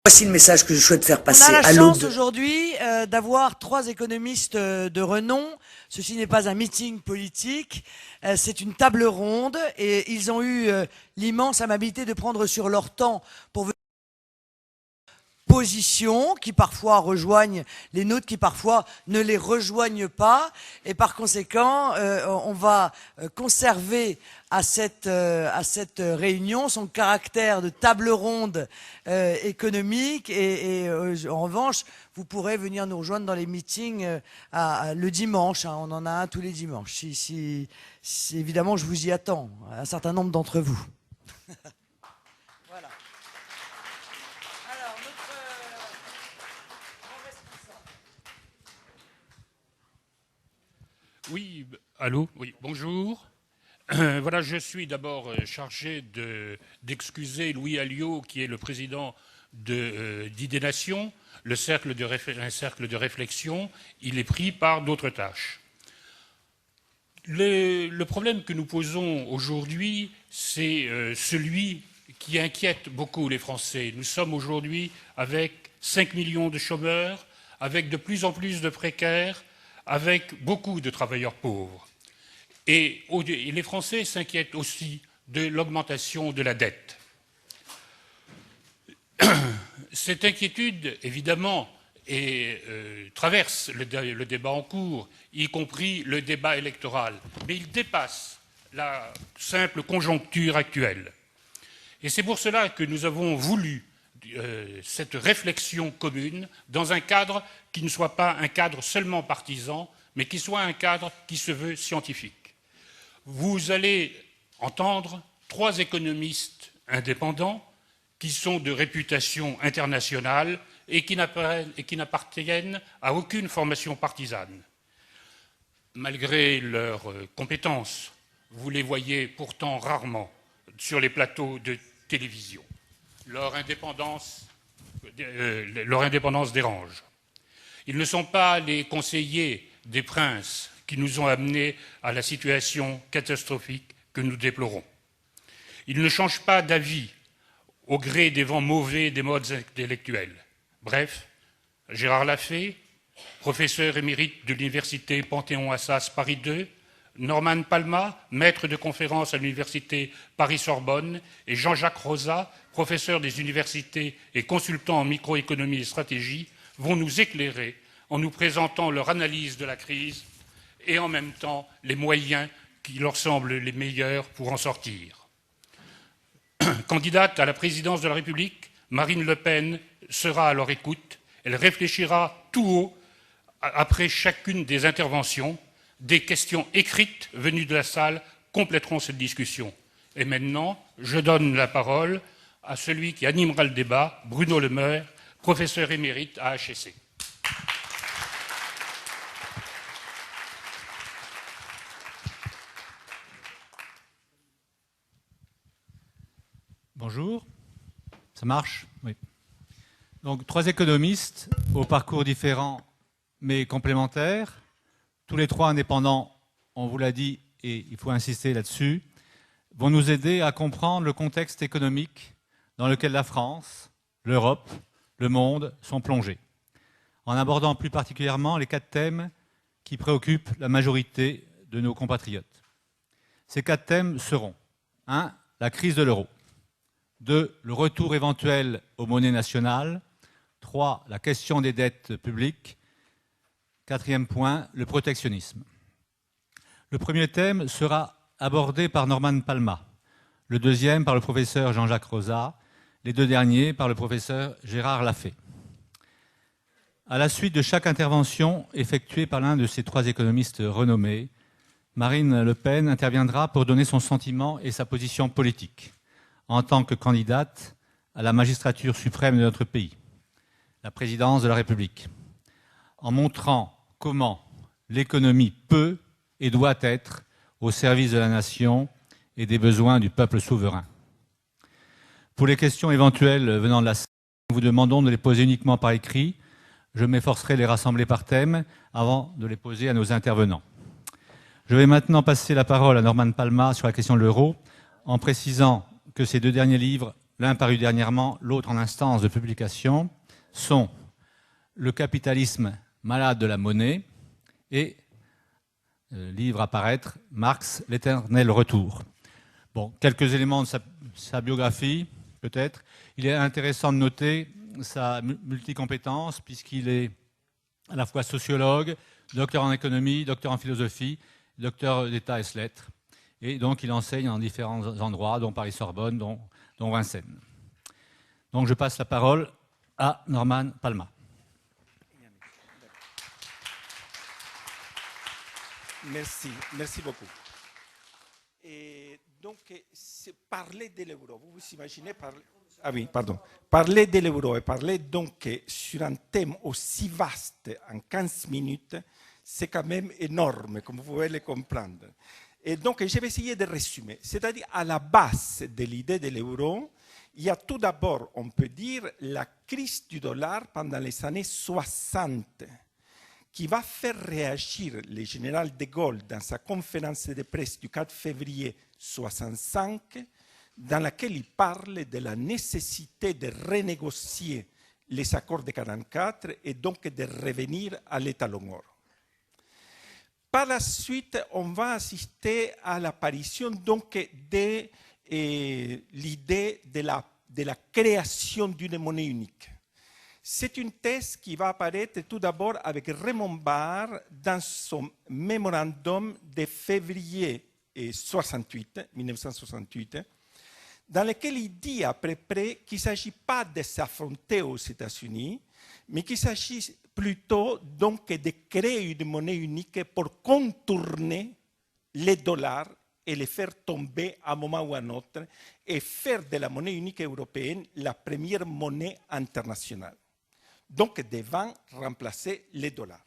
Voici le message que je souhaite faire On passer a la à chance l'aube. aujourd'hui d'avoir trois économistes de renom. Ceci n'est pas un meeting politique, c'est une table ronde et ils ont eu l'immense amabilité de prendre sur leur temps pour venir positions qui parfois rejoignent les nôtres, qui parfois ne les rejoignent pas. Et par conséquent, on va conserver à cette réunion son caractère de table ronde économique. En revanche, vous pourrez venir nous rejoindre dans les meetings le dimanche. Hein, on en a un tous les dimanches. Si évidemment, je vous y attends, un certain nombre d'entre vous. Voilà. Alors, Oui, allô, oui, bonjour. Voilà, je suis d'abord chargé d'excuser Louis Alliot, qui est le président d'Idées Nation, un cercle de réflexion. Il est pris par d'autres tâches. Le problème que nous posons aujourd'hui, c'est celui qui inquiète beaucoup les Français. Nous sommes aujourd'hui avec 5 millions de chômeurs, avec de plus en plus de précaires, avec beaucoup de travailleurs pauvres. Et les Français s'inquiètent aussi de l'augmentation de la dette. Cette inquiétude, évidemment, traverse le débat en cours, y compris le débat électoral, mais il dépasse la simple conjoncture actuelle. Et c'est pour cela que nous avons voulu cette réflexion commune dans un cadre qui ne soit pas un cadre seulement partisan, mais qui soit un cadre qui se veut scientifique. Vous allez entendre trois économistes indépendants qui sont de réputation internationale et qui n'appartiennent à aucune formation partisane. Malgré leurs compétences, vous les voyez pourtant rarement sur les plateaux de télévision. Leur indépendance dérange. Ils ne sont pas les conseillers des princes qui nous ont amenés à la situation catastrophique que nous déplorons. Ils ne changent pas d'avis au gré des vents mauvais des modes intellectuels. Bref, Gérard Lafay, professeur émérite de l'université Panthéon-Assas Paris II, Norman Palma, maître de conférence à l'université Paris-Sorbonne, et Jean-Jacques Rosa, professeur des universités et consultant en microéconomie et stratégie, vont nous éclairer en nous présentant leur analyse de la crise et en même temps les moyens qui leur semblent les meilleurs pour en sortir. Candidate à la présidence de la République, Marine Le Pen sera à leur écoute. Elle réfléchira tout haut après chacune des interventions. Des questions écrites venues de la salle compléteront cette discussion. Et maintenant, je donne la parole à celui qui animera le débat, Bruno Le Maire, professeur émérite à HEC. Bonjour, ça marche? Oui. Donc, trois économistes au parcours différent mais complémentaires, tous les trois indépendants, on vous l'a dit et il faut insister là-dessus, vont nous aider à comprendre le contexte économique dans lequel la France, l'Europe, le monde sont plongés, en abordant plus particulièrement les quatre thèmes qui préoccupent la majorité de nos compatriotes. Ces quatre thèmes seront 1. La crise de l'euro. 2. Le retour éventuel aux monnaies nationales. 3. La question des dettes publiques. 4e point, le protectionnisme. Le premier thème sera abordé par Norman Palma, le deuxième par le professeur Jean-Jacques Rosa, les deux derniers par le professeur Gérard Lafay. À la suite de chaque intervention effectuée par l'un de ces trois économistes renommés, Marine Le Pen interviendra pour donner son sentiment et sa position politique en tant que candidate à la magistrature suprême de notre pays, la présidence de la République, en montrant comment l'économie peut et doit être au service de la nation et des besoins du peuple souverain. Pour les questions éventuelles venant de la salle, nous vous demandons de les poser uniquement par écrit. Je m'efforcerai de les rassembler par thème avant de les poser à nos intervenants. Je vais maintenant passer la parole à Norman Palma sur la question de l'euro, en précisant que ces deux derniers livres l'un paru dernièrement, l'autre en instance de publication, sont Le capitalisme malade de la monnaie et livre à paraître, Marx, l'éternel retour. Bon, quelques éléments de sa biographie, peut-être. Il est intéressant de noter sa multicompétence, puisqu'il est à la fois sociologue, docteur en économie, docteur en philosophie, docteur d'État ès lettres. Et donc, il enseigne en différents endroits, dont Paris-Sorbonne, dont Vincennes. Donc, je passe la parole à Norman Palma. Merci beaucoup. Et donc, parler de l'euro, vous vous imaginez parler... Ah oui, pardon. Parler de l'euro et parler donc sur un thème aussi vaste en 15 minutes, c'est quand même énorme, comme vous pouvez le comprendre. Et donc, je vais essayer de résumer. C'est-à-dire, à la base de l'idée de l'euro, il y a tout d'abord, on peut dire, la crise du dollar pendant les années 60, qui va faire réagir le général de Gaulle dans sa conférence de presse du 4 février 1965, dans laquelle il parle de la nécessité de renégocier les accords de 1944 et donc de revenir à l'étalon or. Par la suite, on va assister à l'apparition donc de l'idée de la création d'une monnaie unique. C'est une thèse qui va apparaître tout d'abord avec Raymond Barre dans son mémorandum de février 1968, dans lequel il dit à peu près qu'il ne s'agit pas de s'affronter aux États-Unis, mais qu'il s'agit plutôt donc de créer une monnaie unique pour contourner les dollars et les faire tomber à un moment ou à un autre et faire de la monnaie unique européenne la première monnaie internationale. Donc devant remplacer les dollars.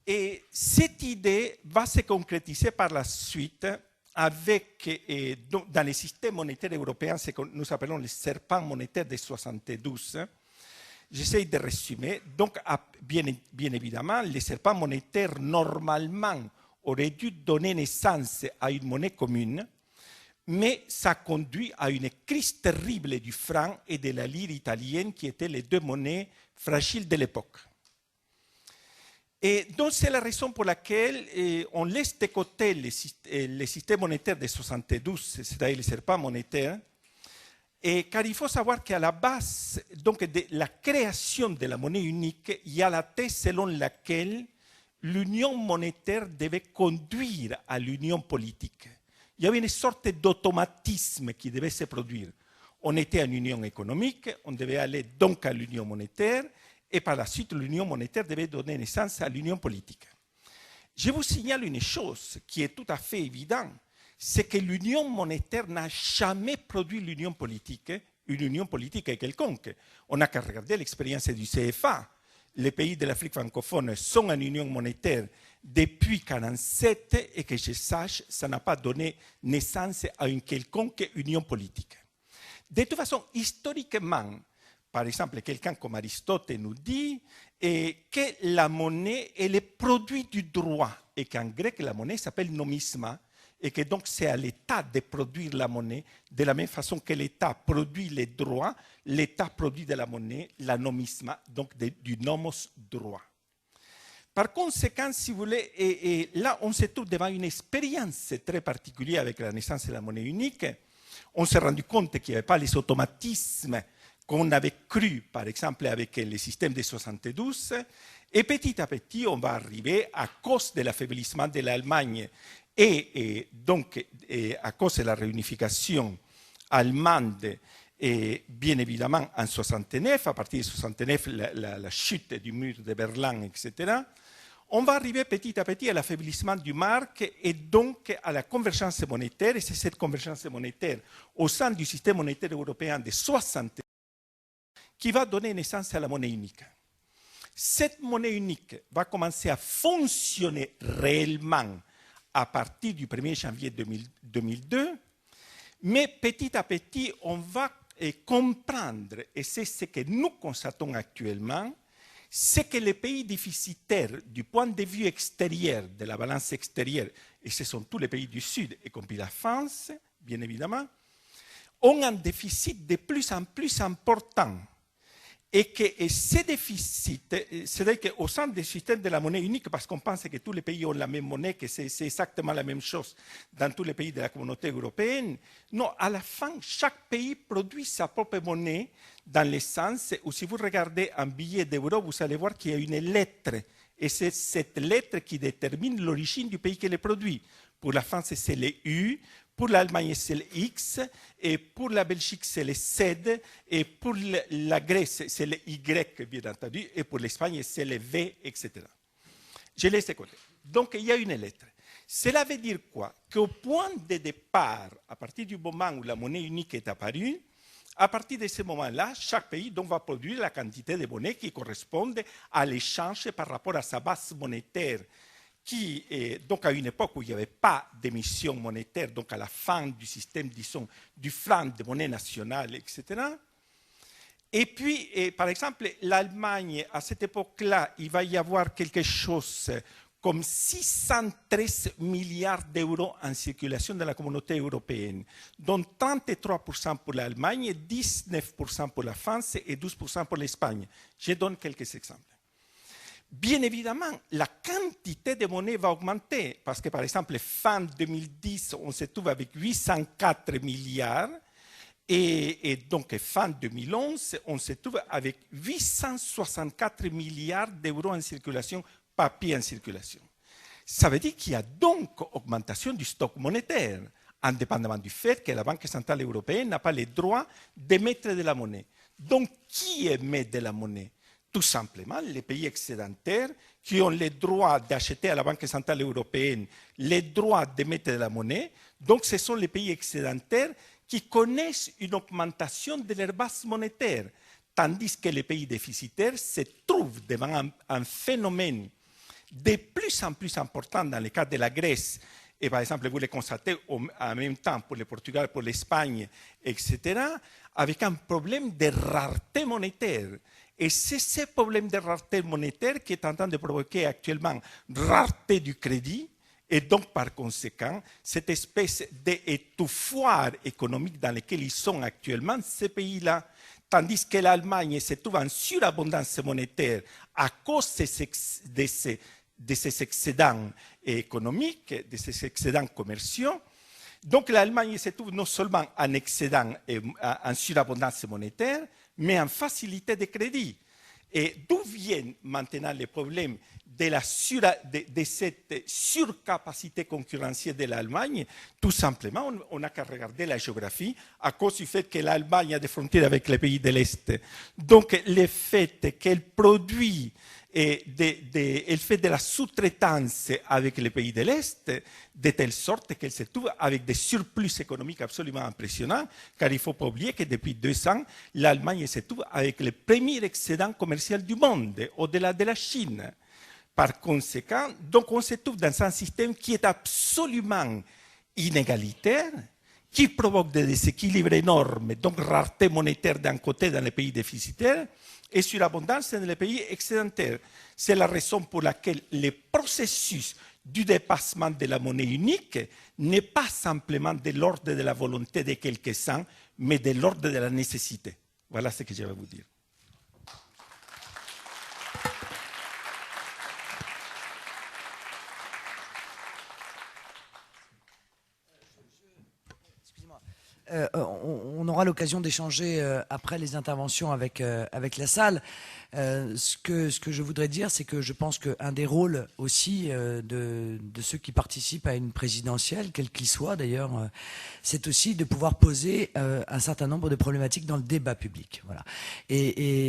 Et cette idée va se concrétiser par la suite avec, dans les systèmes monétaires européens, ce que nous appelons le serpent monétaire de 1972. J'essaie de résumer. Donc, bien évidemment, les serpents monétaires, normalement, auraient dû donner naissance à une monnaie commune, mais ça conduit à une crise terrible du franc et de la lire italienne, qui étaient les deux monnaies fragiles de l'époque. Et donc, c'est la raison pour laquelle on laisse de côté les systèmes monétaires de 1972, c'est-à-dire les serpents monétaires, car il faut savoir qu'à la base donc, de la création de la monnaie unique, il y a la thèse selon laquelle l'union monétaire devait conduire à l'union politique. Il y avait une sorte d'automatisme qui devait se produire. On était en union économique, on devait aller donc à l'union monétaire, et par la suite, l'union monétaire devait donner naissance à l'union politique. Je vous signale une chose qui est tout à fait évidente, c'est que l'union monétaire n'a jamais produit l'union politique, une union politique quelconque. On n'a qu'à regarder l'expérience du CFA. Les pays de l'Afrique francophone sont en union monétaire depuis 1947 et que je sache, ça n'a pas donné naissance à une quelconque union politique. De toute façon, historiquement, par exemple, quelqu'un comme Aristote nous dit que la monnaie est le produit du droit et qu'en grec, la monnaie s'appelle nomisma et que donc c'est à l'État de produire la monnaie de la même façon que l'État produit les droits, l'État produit de la monnaie, la nomisma, donc du nomos droit. Par conséquent, si vous voulez, et là, on se trouve devant une expérience très particulière avec la naissance de la monnaie unique. On s'est rendu compte qu'il n'y avait pas les automatismes qu'on avait cru, par exemple, avec les systèmes de 72. Et petit à petit, on va arriver, à cause de l'affaiblissement de l'Allemagne et donc à cause de la réunification allemande, et bien évidemment en 69, à partir de 69, la chute du mur de Berlin, etc., on va arriver petit à petit à l'affaiblissement du mark et donc à la convergence monétaire. Et c'est cette convergence monétaire au sein du système monétaire européen de 60 qui va donner naissance à la monnaie unique. Cette monnaie unique va commencer à fonctionner réellement à partir du 1er janvier 2002, mais petit à petit, on va comprendre, et c'est ce que nous constatons actuellement, c'est que les pays déficitaires du point de vue extérieur, de la balance extérieure, et ce sont tous les pays du Sud, y compris la France, bien évidemment, ont un déficit de plus en plus important. Et que ces déficits, c'est-à-dire qu'au sein du système de la monnaie unique, parce qu'on pense que tous les pays ont la même monnaie, que c'est exactement la même chose dans tous les pays de la communauté européenne, non, à la fin, chaque pays produit sa propre monnaie dans le sens où si vous regardez un billet d'euro, vous allez voir qu'il y a une lettre. Et c'est cette lettre qui détermine l'origine du pays qui le produit. Pour la France, c'est le U. Pour l'Allemagne, c'est le X, et pour la Belgique, c'est le Z, et pour la Grèce, c'est le Y, bien entendu, et pour l'Espagne, c'est le V, etc. Je laisse de côté. Donc, il y a une lettre. Cela veut dire quoi? Qu'au point de départ, à partir du moment où la monnaie unique est apparue, à partir de ce moment-là, chaque pays donc, va produire la quantité de monnaie qui corresponde à l'échange par rapport à sa base monétaire, qui, donc à une époque où il n'y avait pas d'émission monétaire, donc à la fin du système, disons, du franc de monnaie nationale, etc. Et puis, par exemple, l'Allemagne, à cette époque-là, il va y avoir quelque chose comme 613 milliards d'euros en circulation dans la communauté européenne, dont 33% pour l'Allemagne, 19% pour la France et 12% pour l'Espagne. Je donne quelques exemples. Bien évidemment, la quantité de monnaie va augmenter parce que, par exemple, fin 2010, on se trouve avec 804 milliards et donc fin 2011, on se trouve avec 864 milliards d'euros en circulation, papier en circulation. Ça veut dire qu'il y a donc augmentation du stock monétaire, indépendamment du fait que la Banque centrale européenne n'a pas le droit d'émettre de la monnaie. Donc, qui émet de la monnaie? Tout simplement, les pays excédentaires qui ont le droit d'acheter à la Banque centrale européenne le droit d'émettre de la monnaie. Donc, ce sont les pays excédentaires qui connaissent une augmentation de leur base monétaire, tandis que les pays déficitaires se trouvent devant un phénomène de plus en plus important dans le cas de la Grèce. Et par exemple, vous le constatez en même temps pour le Portugal, pour l'Espagne, etc., avec un problème de rareté monétaire. Et c'est ce problème de rareté monétaire qui est en train de provoquer actuellement rareté du crédit et donc par conséquent cette espèce d'étouffoir économique dans lequel ils sont actuellement, ces pays-là. Tandis que l'Allemagne se trouve en surabondance monétaire à cause de ces excédents économiques, de ces excédents commerciaux. Donc l'Allemagne se trouve non seulement en excédent et en surabondance monétaire, mais en facilité de crédit. Et d'où viennent maintenant les problèmes de cette surcapacité concurrentielle de l'Allemagne? Tout simplement, on n'a qu'à regarder la géographie à cause du fait que l'Allemagne a des frontières avec les pays de l'Est. Donc, le fait qu'elle produit et elle fait de la sous-traitance avec les pays de l'Est, de telle sorte qu'elle se trouve avec des surplus économiques absolument impressionnants, car il ne faut pas oublier que depuis 2 ans, l'Allemagne se trouve avec le premier excédent commercial du monde, au-delà de la Chine. Par conséquent, donc on se trouve dans un système qui est absolument inégalitaire, qui provoque des déséquilibres énormes, donc rareté monétaire d'un côté dans les pays déficitaires, et surabondance dans les pays excédentaires. C'est la raison pour laquelle le processus du dépassement de la monnaie unique n'est pas simplement de l'ordre de la volonté de quelques-uns, mais de l'ordre de la nécessité. Voilà ce que je vais vous dire. On aura l'occasion d'échanger après les interventions avec la salle. Ce que je voudrais dire, c'est que je pense qu'un des rôles aussi de ceux qui participent à une présidentielle, quel qu'il soit d'ailleurs, c'est aussi de pouvoir poser un certain nombre de problématiques dans le débat public. Voilà. Et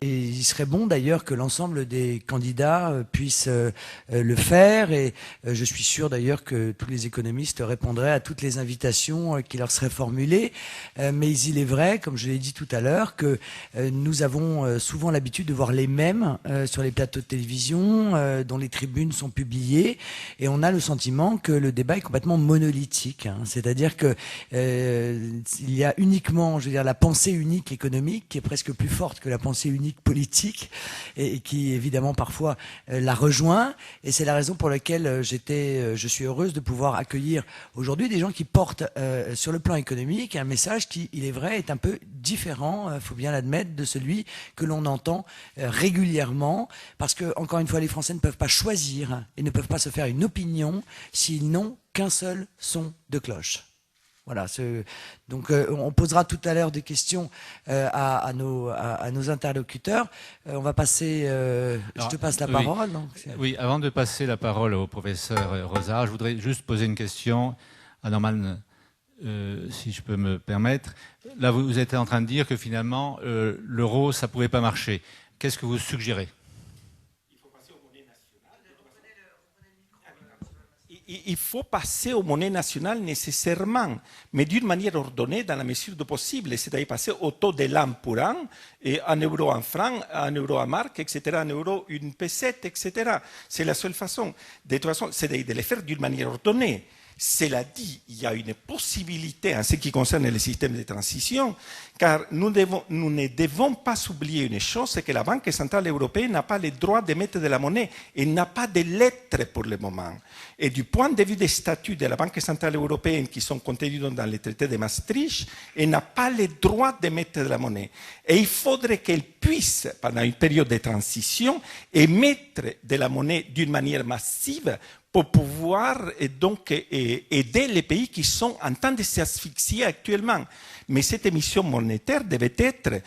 il serait bon d'ailleurs que l'ensemble des candidats puissent le faire. Et je suis sûr d'ailleurs que tous les économistes répondraient à toutes les invitations qui leur seraient formulées. Mais il est vrai, comme je l'ai dit tout à l'heure, que nous avons souvent l'habitude de voir les mêmes sur les plateaux de télévision, dont les tribunes sont publiées, et on a le sentiment que le débat est complètement monolithique. Hein. C'est-à-dire que il y a uniquement, je veux dire, la pensée unique économique qui est presque plus forte que la pensée unique politique. politique et qui évidemment parfois la rejoint. Et c'est la raison pour laquelle je suis heureuse de pouvoir accueillir aujourd'hui des gens qui portent sur le plan économique un message qui, il est vrai, est un peu différent, faut bien l'admettre, de celui que l'on entend régulièrement. Parce que, encore une fois, les Français ne peuvent pas choisir et ne peuvent pas se faire une opinion s'ils n'ont qu'un seul son de cloche. Voilà, donc on posera tout à l'heure des questions à nos interlocuteurs. On va passer, je te passe la parole. Donc, oui, avant de passer la parole au professeur Rosard, je voudrais juste poser une question à Norman, si je peux me permettre. Là, vous êtes en train de dire que finalement, l'euro, ça ne pouvait pas marcher. Qu'est-ce que vous suggérez ? Il faut passer aux monnaies nationales nécessairement, mais d'une manière ordonnée dans la mesure du possible, c'est-à-dire passer au taux de l'an pour an, et en euro en franc, en euro en marque, etc., en euro une pesette, etc. C'est la seule façon. De toute façon, c'est de les faire d'une manière ordonnée. Cela dit, il y a une possibilité en ce qui concerne le système de transition, car nous ne devons pas oublier une chose, c'est que la Banque centrale européenne n'a pas le droit d'émettre de la monnaie et n'a pas de lettres pour le moment. Et du point de vue des statuts de la Banque centrale européenne qui sont contenus dans le traité de Maastricht, elle n'a pas le droit d'émettre de la monnaie. Et il faudrait qu'elle puisse, pendant une période de transition, émettre de la monnaie d'une manière massive pour pouvoir aider les pays qui sont en train de s'asphyxier actuellement. Mais cette émission monétaire devait être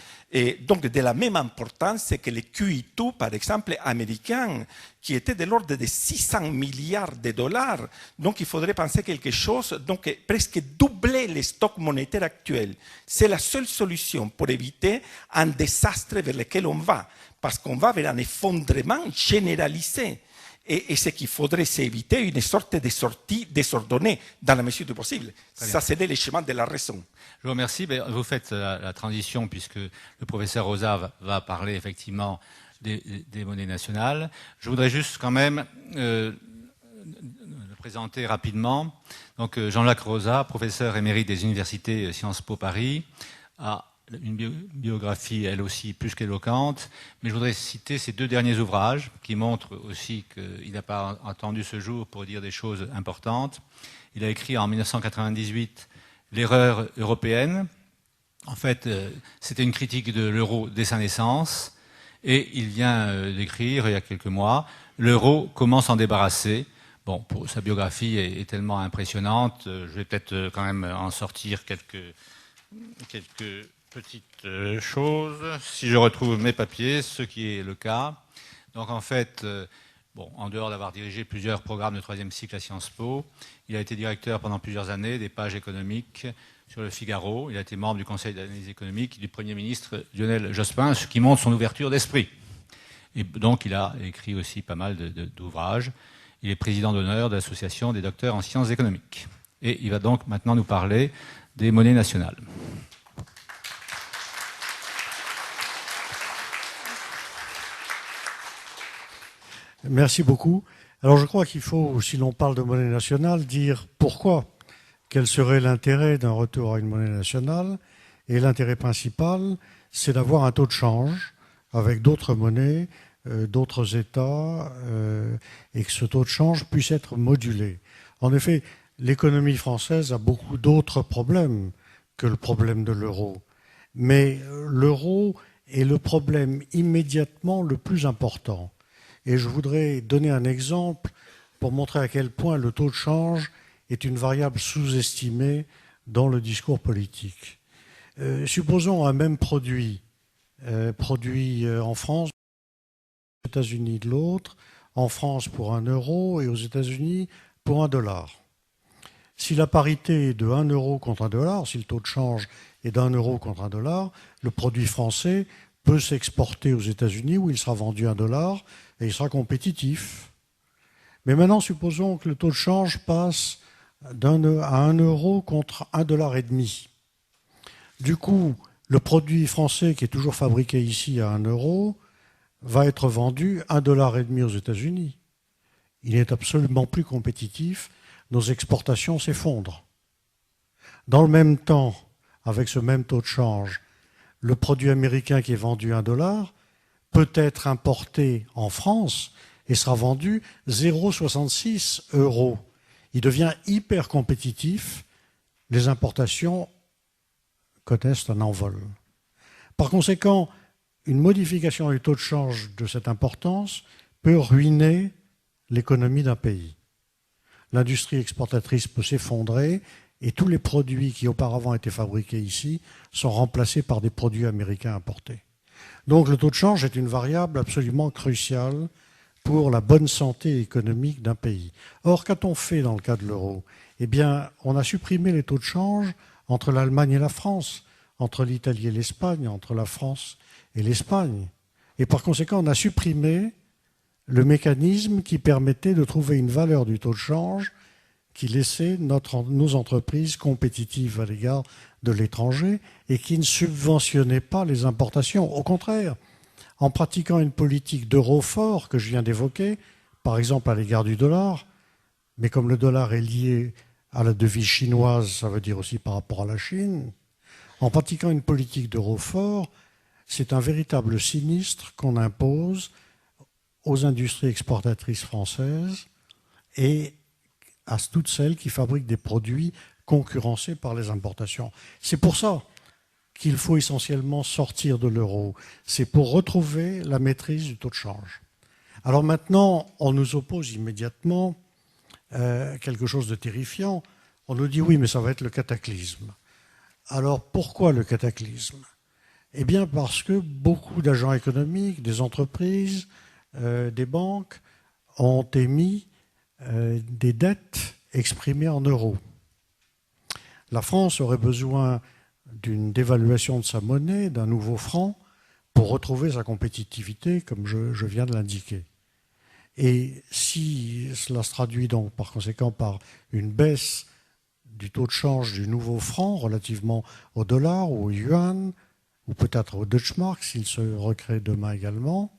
donc de la même importance que le QE2, par exemple, américain, qui était de l'ordre de 600 milliards de dollars. Donc il faudrait penser quelque chose, donc presque doubler les stocks monétaires actuels. C'est la seule solution pour éviter un désastre vers lequel on va, parce qu'on va vers un effondrement généralisé. Et ce qu'il faudrait, c'est éviter une sorte de sortie désordonnée dans la mesure du possible. Ça, c'est le chemin de la raison. Je vous remercie. Vous faites la transition puisque le professeur Rosard va parler effectivement des monnaies nationales. Je voudrais juste quand même le présenter rapidement. Donc Jean-Jacques Rosard, professeur émérite des universités Sciences Po Paris, a une biographie, elle aussi, plus qu'éloquente, mais je voudrais citer ses 2 derniers ouvrages qui montrent aussi qu'il n'a pas attendu ce jour pour dire des choses importantes. Il a écrit en 1998 « L'erreur européenne ». En fait, c'était une critique de l'euro dès sa naissance, et il vient d'écrire, il y a quelques mois, « L'euro, comment s'en débarrasser ». Bon, sa biographie est tellement impressionnante, je vais peut-être quand même en sortir quelques petites choses, si je retrouve mes papiers, ce qui est le cas. Donc en fait, en dehors d'avoir dirigé plusieurs programmes de 3e cycle à Sciences Po, il a été directeur pendant plusieurs années des pages économiques sur le Figaro. Il a été membre du Conseil d'analyse économique du Premier ministre Lionel Jospin, ce qui montre son ouverture d'esprit. Et donc il a écrit aussi pas mal d'ouvrages. Il est président d'honneur de l'Association des docteurs en sciences économiques. Et il va donc maintenant nous parler des monnaies nationales. Merci beaucoup. Alors je crois qu'il faut, si l'on parle de monnaie nationale, dire pourquoi. Quel serait l'intérêt d'un retour à une monnaie nationale? Et l'intérêt principal, c'est d'avoir un taux de change avec d'autres monnaies, d'autres États, et que ce taux de change puisse être modulé. En effet, l'économie française a beaucoup d'autres problèmes que le problème de l'euro. Mais l'euro est le problème immédiatement le plus important. Et je voudrais donner un exemple pour montrer à quel point le taux de change est une variable sous-estimée dans le discours politique. Supposons un même produit, produit en France, aux États-Unis de l'autre, en France pour 1 euro et aux États-Unis pour 1 dollar. Si la parité est de 1 euro contre 1 dollar, si le taux de change est d'1 euro contre 1 dollar, le produit français peut s'exporter aux États-Unis où il sera vendu 1 dollar et il sera compétitif. Mais maintenant, supposons que le taux de change passe à 1 euro contre 1,5 dollar. Du coup, le produit français qui est toujours fabriqué ici à 1 euro va être vendu 1,5 dollar aux États-Unis. Il n'est absolument plus compétitif, nos exportations s'effondrent. Dans le même temps, avec ce même taux de change, le produit américain qui est vendu 1 dollar peut être importé en France et sera vendu 0,66 €. Il devient hyper compétitif. Les importations connaissent un envol. Par conséquent, une modification du taux de change de cette importance peut ruiner l'économie d'un pays. L'industrie exportatrice peut s'effondrer et tous les produits qui auparavant étaient fabriqués ici sont remplacés par des produits américains importés. Donc le taux de change est une variable absolument cruciale pour la bonne santé économique d'un pays. Or, qu'a-t-on fait dans le cas de l'euro? Eh bien, on a supprimé les taux de change entre l'Allemagne et la France, entre l'Italie et l'Espagne, entre la France et l'Espagne. Et par conséquent, on a supprimé le mécanisme qui permettait de trouver une valeur du taux de change qui laissait nos entreprises compétitives à l'égard de l'étranger et qui ne subventionnait pas les importations. Au contraire, en pratiquant une politique d'euro fort que je viens d'évoquer, par exemple à l'égard du dollar, mais comme le dollar est lié à la devise chinoise, ça veut dire aussi par rapport à la Chine, en pratiquant une politique d'euro fort, c'est un véritable sinistre qu'on impose aux industries exportatrices françaises et à toutes celles qui fabriquent des produits concurrencés par les importations. C'est pour ça qu'il faut essentiellement sortir de l'euro. C'est pour retrouver la maîtrise du taux de change. Alors maintenant, on nous oppose immédiatement quelque chose de terrifiant. On nous dit oui, mais ça va être le cataclysme. Alors pourquoi le cataclysme? Eh bien parce que beaucoup d'agents économiques, des entreprises, des banques ont émis des dettes exprimées en euros. La France aurait besoin d'une dévaluation de sa monnaie, d'un nouveau franc, pour retrouver sa compétitivité, comme je viens de l'indiquer. Et si cela se traduit donc par conséquent par une baisse du taux de change du nouveau franc relativement au dollar ou au yuan, ou peut-être au Deutschmark s'il se recrée demain également,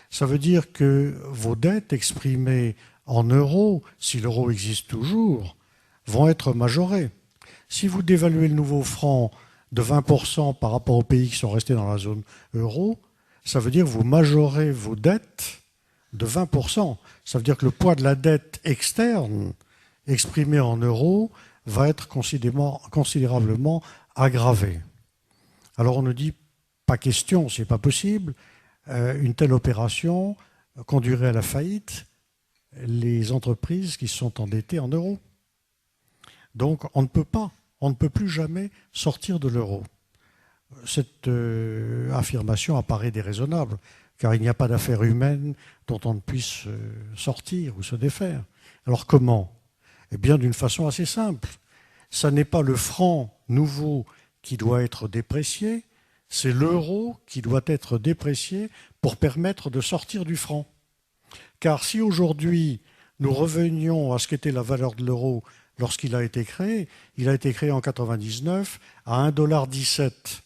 ça veut dire que vos dettes exprimées en euros, si l'euro existe toujours, vont être majorées. Si vous dévaluez le nouveau franc de 20% par rapport aux pays qui sont restés dans la zone euro, ça veut dire que vous majorez vos dettes de 20%. Ça veut dire que le poids de la dette externe exprimée en euros va être considérablement aggravé. Alors on nous dit, pas question, c'est pas possible, une telle opération conduirait à la faillite les entreprises qui sont endettées en euros. Donc on ne peut plus jamais sortir de l'euro. Cette affirmation apparaît déraisonnable, car il n'y a pas d'affaire humaine dont on ne puisse sortir ou se défaire. Alors comment? Eh bien d'une façon assez simple. Ça n'est pas le franc nouveau qui doit être déprécié, c'est l'euro qui doit être déprécié pour permettre de sortir du franc. Car si aujourd'hui nous revenions à ce qu'était la valeur de l'euro lorsqu'il a été créé, il a été créé en 1999 à 1,17 $.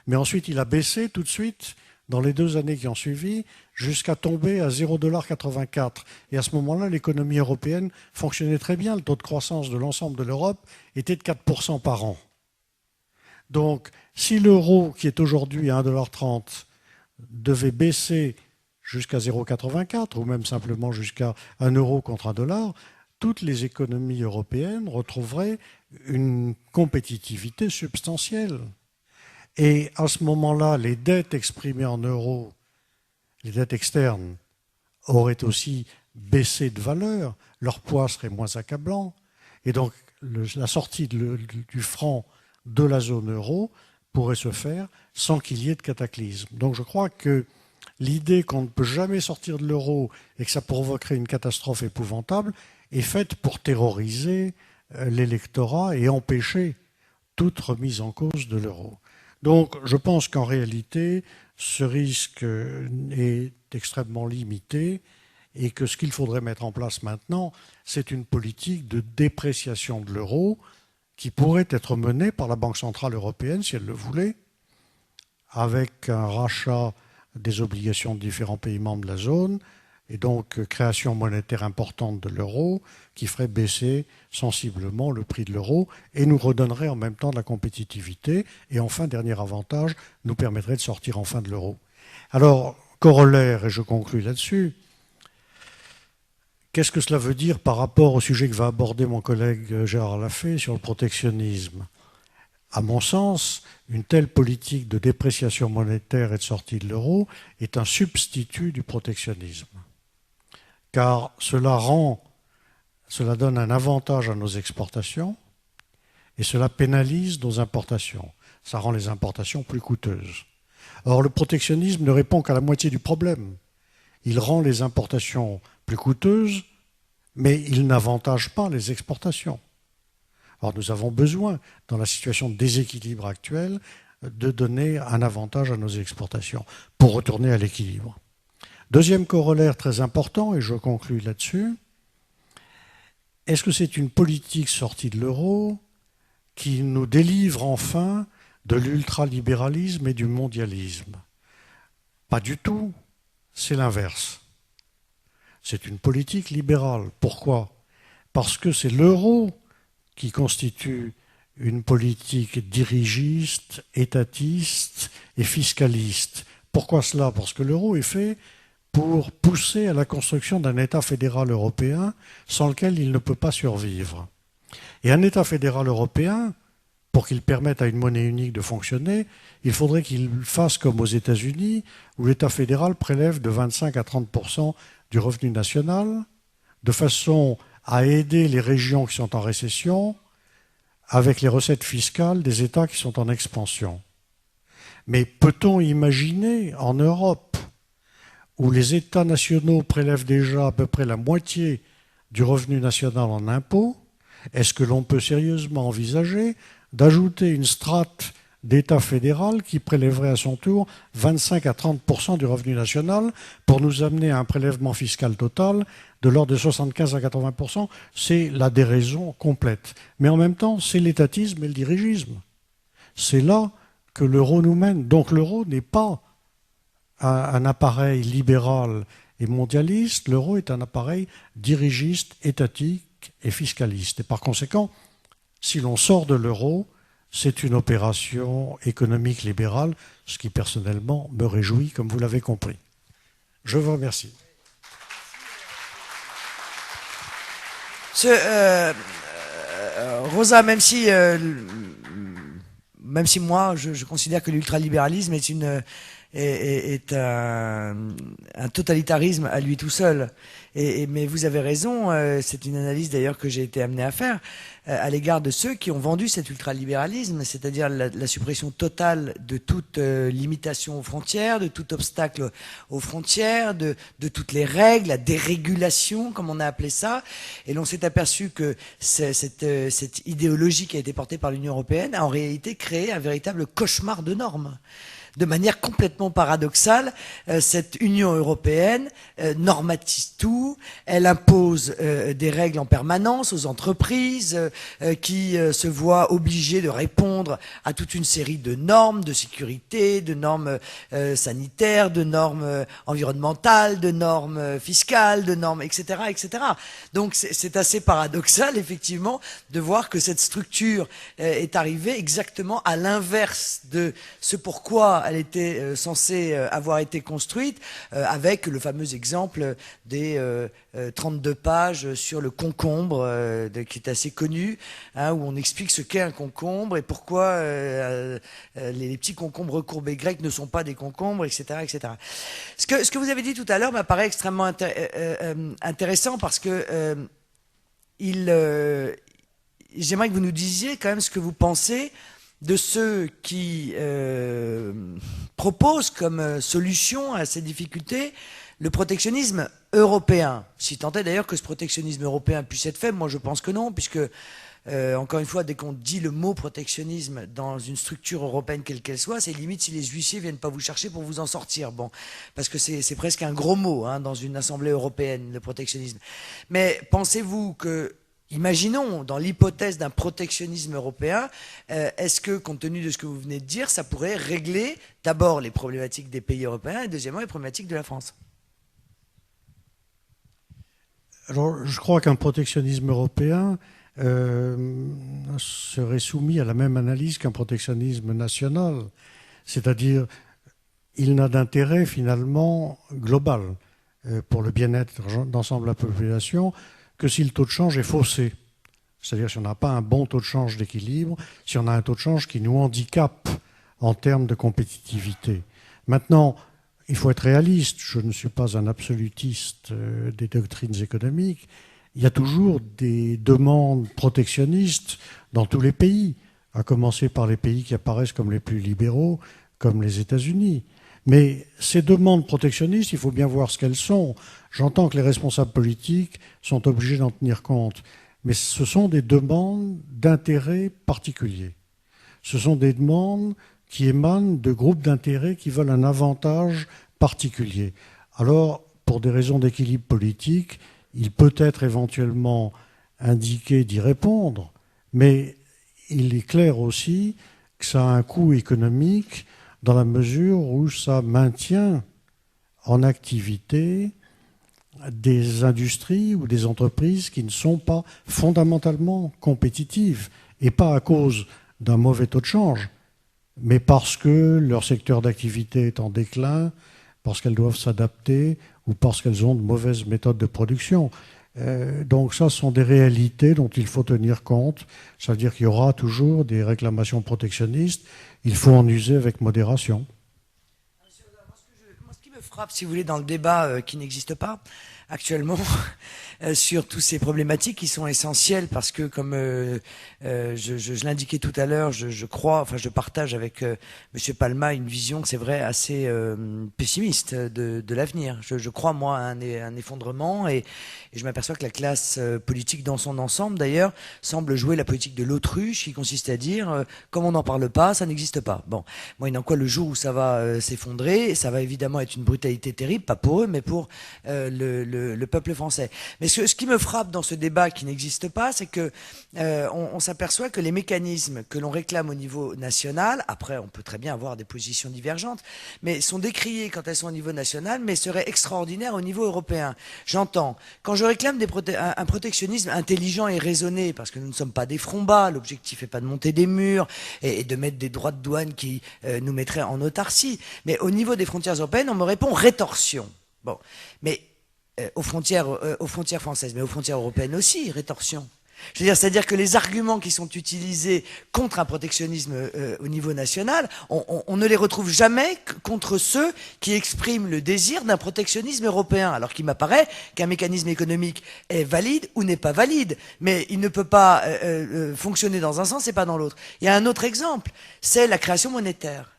Mais ensuite il a baissé tout de suite dans les 2 années qui ont suivi jusqu'à tomber à 0,84 $. Et à ce moment-là, l'économie européenne fonctionnait très bien. Le taux de croissance de l'ensemble de l'Europe était de 4% par an. Donc, si l'euro, qui est aujourd'hui à 1,30 $, devait baisser jusqu'à 0,84 ou même simplement jusqu'à 1 euro contre 1 dollar, toutes les économies européennes retrouveraient une compétitivité substantielle. Et à ce moment-là, les dettes exprimées en euros, les dettes externes, auraient aussi baissé de valeur, leur poids serait moins accablant, et donc la sortie du franc de la zone euro pourrait se faire sans qu'il y ait de cataclysme. Donc je crois que l'idée qu'on ne peut jamais sortir de l'euro et que ça provoquerait une catastrophe épouvantable est faite pour terroriser l'électorat et empêcher toute remise en cause de l'euro. Donc je pense qu'en réalité, ce risque est extrêmement limité et que ce qu'il faudrait mettre en place maintenant, c'est une politique de dépréciation de l'euro qui pourrait être menée par la Banque centrale européenne, si elle le voulait, avec un rachat des obligations de différents pays membres de la zone, et donc création monétaire importante de l'euro, qui ferait baisser sensiblement le prix de l'euro et nous redonnerait en même temps de la compétitivité, et enfin, dernier avantage, nous permettrait de sortir enfin de l'euro. Alors, corollaire, et je conclus là-dessus, qu'est-ce que cela veut dire par rapport au sujet que va aborder mon collègue Gérard Lafay sur le protectionnisme? À mon sens, une telle politique de dépréciation monétaire et de sortie de l'euro est un substitut du protectionnisme. Car cela donne un avantage à nos exportations et cela pénalise nos importations. Ça rend les importations plus coûteuses. Or, le protectionnisme ne répond qu'à la moitié du problème. Il rend les importations plus coûteuses, mais il n'avantage pas les exportations. Alors nous avons besoin, dans la situation de déséquilibre actuelle, de donner un avantage à nos exportations pour retourner à l'équilibre. Deuxième corollaire très important, et je conclus là-dessus, est-ce que c'est une politique sortie de l'euro qui nous délivre enfin de l'ultralibéralisme et du mondialisme? Pas du tout, c'est l'inverse. C'est une politique libérale. Pourquoi? Parce que c'est l'euro qui constitue une politique dirigiste, étatiste et fiscaliste. Pourquoi cela? Parce que l'euro est fait pour pousser à la construction d'un État fédéral européen sans lequel il ne peut pas survivre. Et un État fédéral européen, pour qu'il permette à une monnaie unique de fonctionner, il faudrait qu'il fasse comme aux États-Unis, où l'État fédéral prélève de 25 à 30% du revenu national, de façon à aider les régions qui sont en récession avec les recettes fiscales des États qui sont en expansion. Mais peut-on imaginer en Europe, où les États nationaux prélèvent déjà à peu près la moitié du revenu national en impôts, est-ce que l'on peut sérieusement envisager d'ajouter une strate d'État fédéral qui prélèverait à son tour 25 à 30% du revenu national pour nous amener à un prélèvement fiscal total de l'ordre de 75 à 80%? C'est la déraison complète. Mais en même temps, c'est l'étatisme et le dirigisme. C'est là que l'euro nous mène. Donc l'euro n'est pas un appareil libéral et mondialiste, l'euro est un appareil dirigiste, étatique et fiscaliste. Et par conséquent, si l'on sort de l'euro, c'est une opération économique libérale, ce qui personnellement me réjouit, comme vous l'avez compris. Je vous remercie. Rosa, même si moi, je considère que l'ultralibéralisme est un totalitarisme à lui tout seul. Mais vous avez raison, c'est une analyse d'ailleurs que j'ai été amené à faire à l'égard de ceux qui ont vendu cet ultralibéralisme, c'est-à-dire la suppression totale de toute limitation aux frontières, de tout obstacle aux frontières, de toutes les règles, la dérégulation, comme on a appelé ça. Et l'on s'est aperçu que cette idéologie qui a été portée par l'Union européenne a en réalité créé un véritable cauchemar de normes. De manière complètement paradoxale, cette Union européenne normatise tout, elle impose des règles en permanence aux entreprises qui se voient obligées de répondre à toute une série de normes de sécurité, de normes sanitaires, de normes environnementales, de normes fiscales, de normes, etc., etc. Donc c'est assez paradoxal, effectivement, de voir que cette structure est arrivée exactement à l'inverse de ce pourquoi elle était censée avoir été construite, avec le fameux exemple des 32 pages sur le concombre, qui est assez connu, hein, où on explique ce qu'est un concombre et pourquoi les petits concombres courbés grecs ne sont pas des concombres, etc., etc. Ce que vous avez dit tout à l'heure m'apparaît extrêmement intéressant parce que j'aimerais que vous nous disiez quand même ce que vous pensez de ceux qui proposent comme solution à ces difficultés le protectionnisme européen. Si tant est d'ailleurs que ce protectionnisme européen puisse être fait, moi je pense que non, puisque, encore une fois, dès qu'on dit le mot protectionnisme dans une structure européenne quelle qu'elle soit, c'est limite si les huissiers viennent pas vous chercher pour vous en sortir. Bon, parce que c'est presque un gros mot hein, dans une assemblée européenne, le protectionnisme. Mais pensez-vous que imaginons, dans l'hypothèse d'un protectionnisme européen, est-ce que, compte tenu de ce que vous venez de dire, ça pourrait régler d'abord les problématiques des pays européens et deuxièmement les problématiques de la France? Alors, je crois qu'un protectionnisme européen serait soumis à la même analyse qu'un protectionnisme national. C'est-à-dire, il n'a d'intérêt finalement global pour le bien-être d'ensemble de la population que si le taux de change est faussé. C'est-à-dire si on n'a pas un bon taux de change d'équilibre, si on a un taux de change qui nous handicape en termes de compétitivité. Maintenant, il faut être réaliste. Je ne suis pas un absolutiste des doctrines économiques. Il y a toujours des demandes protectionnistes dans tous les pays, à commencer par les pays qui apparaissent comme les plus libéraux, comme les États-Unis. Mais ces demandes protectionnistes, il faut bien voir ce qu'elles sont. J'entends que les responsables politiques sont obligés d'en tenir compte. Mais ce sont des demandes d'intérêt particulier. Ce sont des demandes qui émanent de groupes d'intérêts qui veulent un avantage particulier. Alors, pour des raisons d'équilibre politique, il peut être éventuellement indiqué d'y répondre, mais il est clair aussi que ça a un coût économique dans la mesure où ça maintient en activité des industries ou des entreprises qui ne sont pas fondamentalement compétitives, et pas à cause d'un mauvais taux de change, mais parce que leur secteur d'activité est en déclin, parce qu'elles doivent s'adapter ou parce qu'elles ont de mauvaises méthodes de production. Donc ça, ce sont des réalités dont il faut tenir compte. Ça veut dire qu'il y aura toujours des réclamations protectionnistes. Il faut en user avec modération. Moi, ce qui me frappe, si vous voulez, dans le débat qui n'existe pas actuellement, sur toutes ces problématiques qui sont essentielles parce que, comme je l'indiquais tout à l'heure, je crois, enfin je partage avec M. Palma une vision, c'est vrai, assez pessimiste de l'avenir. Je crois, moi, à un effondrement et je m'aperçois que la classe politique dans son ensemble, d'ailleurs, semble jouer la politique de l'autruche qui consiste à dire, comme on n'en parle pas, ça n'existe pas. Bon, moi, il n'en quoi le jour où ça va s'effondrer, ça va évidemment être une brutalité terrible, pas pour eux, mais pour le peuple français. Mais ce qui me frappe dans ce débat qui n'existe pas, c'est que on s'aperçoit que les mécanismes que l'on réclame au niveau national, après on peut très bien avoir des positions divergentes, mais sont décriés quand elles sont au niveau national, mais seraient extraordinaires au niveau européen. J'entends, quand je réclame un protectionnisme intelligent et raisonné, parce que nous ne sommes pas des fronts bas, l'objectif n'est pas de monter des murs et de mettre des droits de douane qui nous mettraient en autarcie, mais au niveau des frontières européennes, on me répond rétorsion. Bon, mais aux frontières françaises, mais aux frontières européennes aussi, rétorsion. Je veux dire, c'est-à-dire que les arguments qui sont utilisés contre un protectionnisme au niveau national, on ne les retrouve jamais contre ceux qui expriment le désir d'un protectionnisme européen. Alors qu'il m'apparaît qu'un mécanisme économique est valide ou n'est pas valide, mais il ne peut pas fonctionner dans un sens et pas dans l'autre. Il y a un autre exemple, c'est la création monétaire.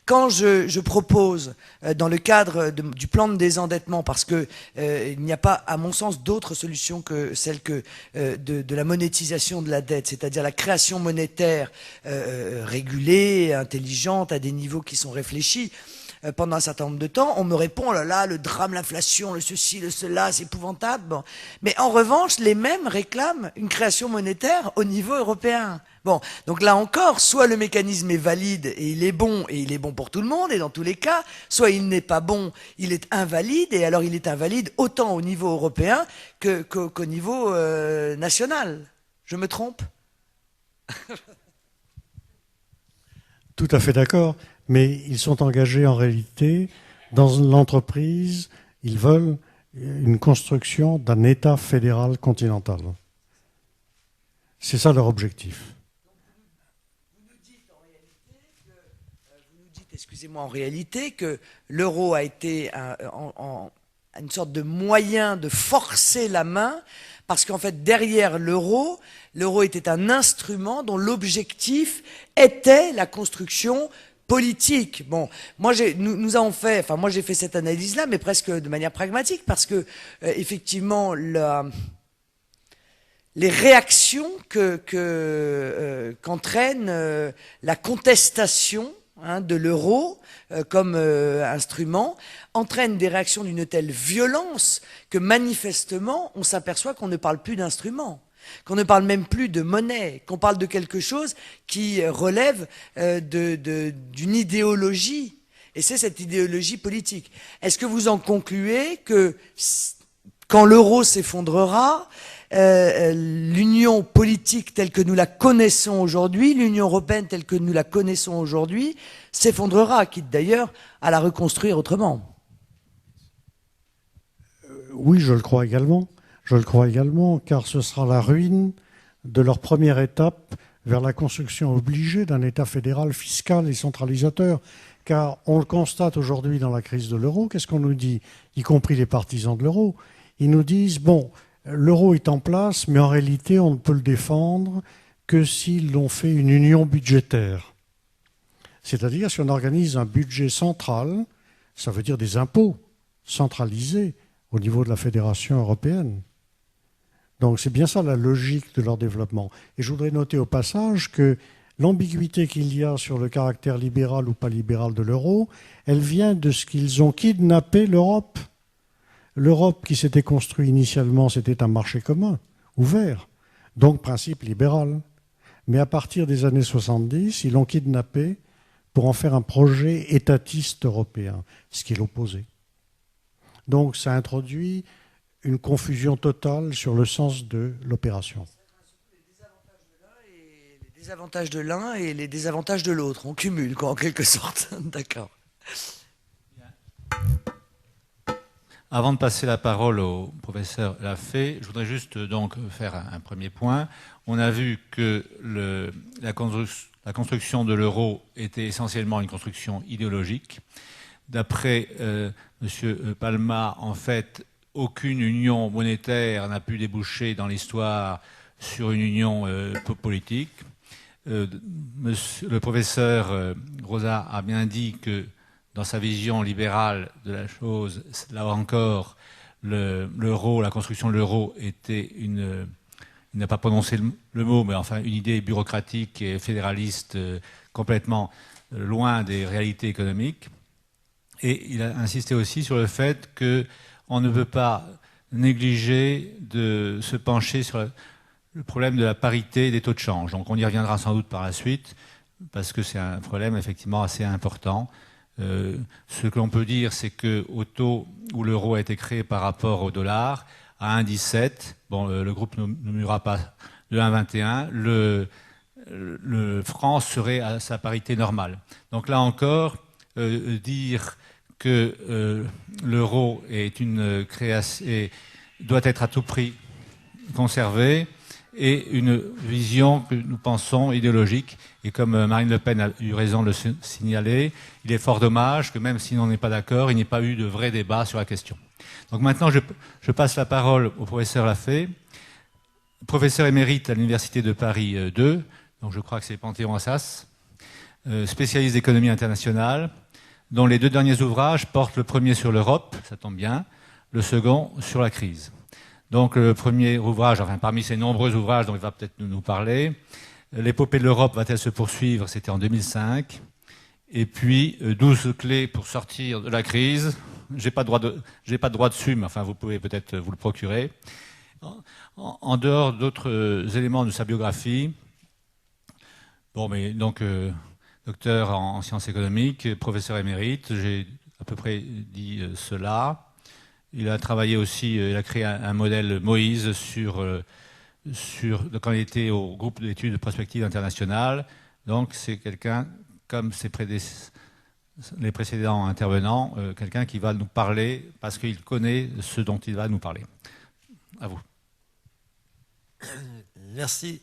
Quand je propose, dans le cadre du plan de désendettement, parce que il n'y a pas, à mon sens, d'autre solution que celle de la monétisation de la dette, c'est-à-dire la création monétaire régulée, intelligente, à des niveaux qui sont réfléchis, pendant un certain nombre de temps, on me répond, oh là là, le drame, l'inflation, le ceci, le cela, c'est épouvantable. Bon. Mais en revanche, les mêmes réclament une création monétaire au niveau européen. Bon, donc là encore, soit le mécanisme est valide et il est bon pour tout le monde, et dans tous les cas, soit il n'est pas bon, il est invalide, et alors il est invalide autant au niveau européen qu'au niveau national. Je me trompe? Tout à fait d'accord, mais ils sont engagés en réalité dans l'entreprise, ils veulent une construction d'un État fédéral continental. C'est ça leur objectif. Excusez-moi, en réalité, que l'euro a été une sorte de moyen de forcer la main, parce qu'en fait, derrière l'euro était un instrument dont l'objectif était la construction politique. Bon, nous avons fait, enfin moi j'ai fait cette analyse-là, mais presque de manière pragmatique, parce que effectivement les réactions qu'entraîne la contestation de l'euro comme instrument entraîne des réactions d'une telle violence que manifestement on s'aperçoit qu'on ne parle plus d'instrument, qu'on ne parle même plus de monnaie, qu'on parle de quelque chose qui relève d'une idéologie, et c'est cette idéologie politique. Est-ce que vous en concluez que quand l'euro s'effondrera, l'union politique telle que nous la connaissons aujourd'hui, l'Union européenne telle que nous la connaissons aujourd'hui, s'effondrera, quitte d'ailleurs à la reconstruire autrement. Oui, je le crois également. Je le crois également, car ce sera la ruine de leur première étape vers la construction obligée d'un État fédéral fiscal et centralisateur. Car on le constate aujourd'hui dans la crise de l'euro, qu'est-ce qu'on nous dit, y compris les partisans de l'euro? Ils nous disent, bon, l'euro est en place, mais en réalité, on ne peut le défendre que s'ils l'ont fait une union budgétaire. C'est-à-dire, si on organise un budget central, ça veut dire des impôts centralisés au niveau de la fédération européenne. Donc c'est bien ça la logique de leur développement. Et je voudrais noter au passage que l'ambiguïté qu'il y a sur le caractère libéral ou pas libéral de l'euro, elle vient de ce qu'ils ont kidnappé l'Europe. L'Europe qui s'était construite initialement, c'était un marché commun, ouvert, donc principe libéral. Mais à partir des années 70, ils l'ont kidnappé pour en faire un projet étatiste européen, ce qui est l'opposé. Donc ça introduit une confusion totale sur le sens de l'opération. Les désavantages de l'un et les désavantages de l'autre. On cumule, quoi, en quelque sorte. D'accord. Avant de passer la parole au professeur Lafay, je voudrais juste donc faire un premier point. On a vu que la construction de l'euro était essentiellement une construction idéologique. D'après M. Palma, en fait, aucune union monétaire n'a pu déboucher dans l'histoire sur une union politique. Le professeur Rosa a bien dit que dans sa vision libérale de la chose, là encore, l'euro, la construction de l'euro était il n'a pas prononcé le mot, mais enfin une idée bureaucratique et fédéraliste complètement loin des réalités économiques. Et il a insisté aussi sur le fait qu'on ne peut pas négliger de se pencher sur le problème de la parité des taux de change. Donc on y reviendra sans doute par la suite, parce que c'est un problème effectivement assez important. Ce que l'on peut dire, c'est qu'au taux où l'euro a été créé par rapport au dollar, à 1,17, bon, le groupe ne murera pas de 1,21, le franc serait à sa parité normale. Donc là encore, dire que l'euro est une création, doit être à tout prix conservé, et une vision que nous pensons idéologique. Et comme Marine Le Pen a eu raison de le signaler, il est fort dommage que même si l'on n'est pas d'accord, il n'y ait pas eu de vrai débat sur la question. Donc maintenant, je passe la parole au professeur Lafay, professeur émérite à l'Université de Paris 2, donc je crois que c'est Panthéon-Assas, spécialiste d'économie internationale, dont les deux derniers ouvrages portent le premier sur l'Europe, ça tombe bien, le second sur la crise. Donc le premier ouvrage, enfin parmi ces nombreux ouvrages dont il va peut-être nous parler, l'épopée de l'Europe va-t-elle se poursuivre? C'était en 2005. Et puis 12 clés pour sortir de la crise. J'ai pas de droit dessus, mais enfin vous pouvez peut-être vous le procurer. En dehors d'autres éléments de sa biographie, bon, mais donc docteur en sciences économiques, professeur émérite, j'ai à peu près dit cela. Il a travaillé aussi, il a créé un modèle Moïse quand il était au groupe d'études de prospective internationale. Donc c'est quelqu'un, comme les précédents intervenants, quelqu'un qui va nous parler parce qu'il connaît ce dont il va nous parler. À vous. Merci.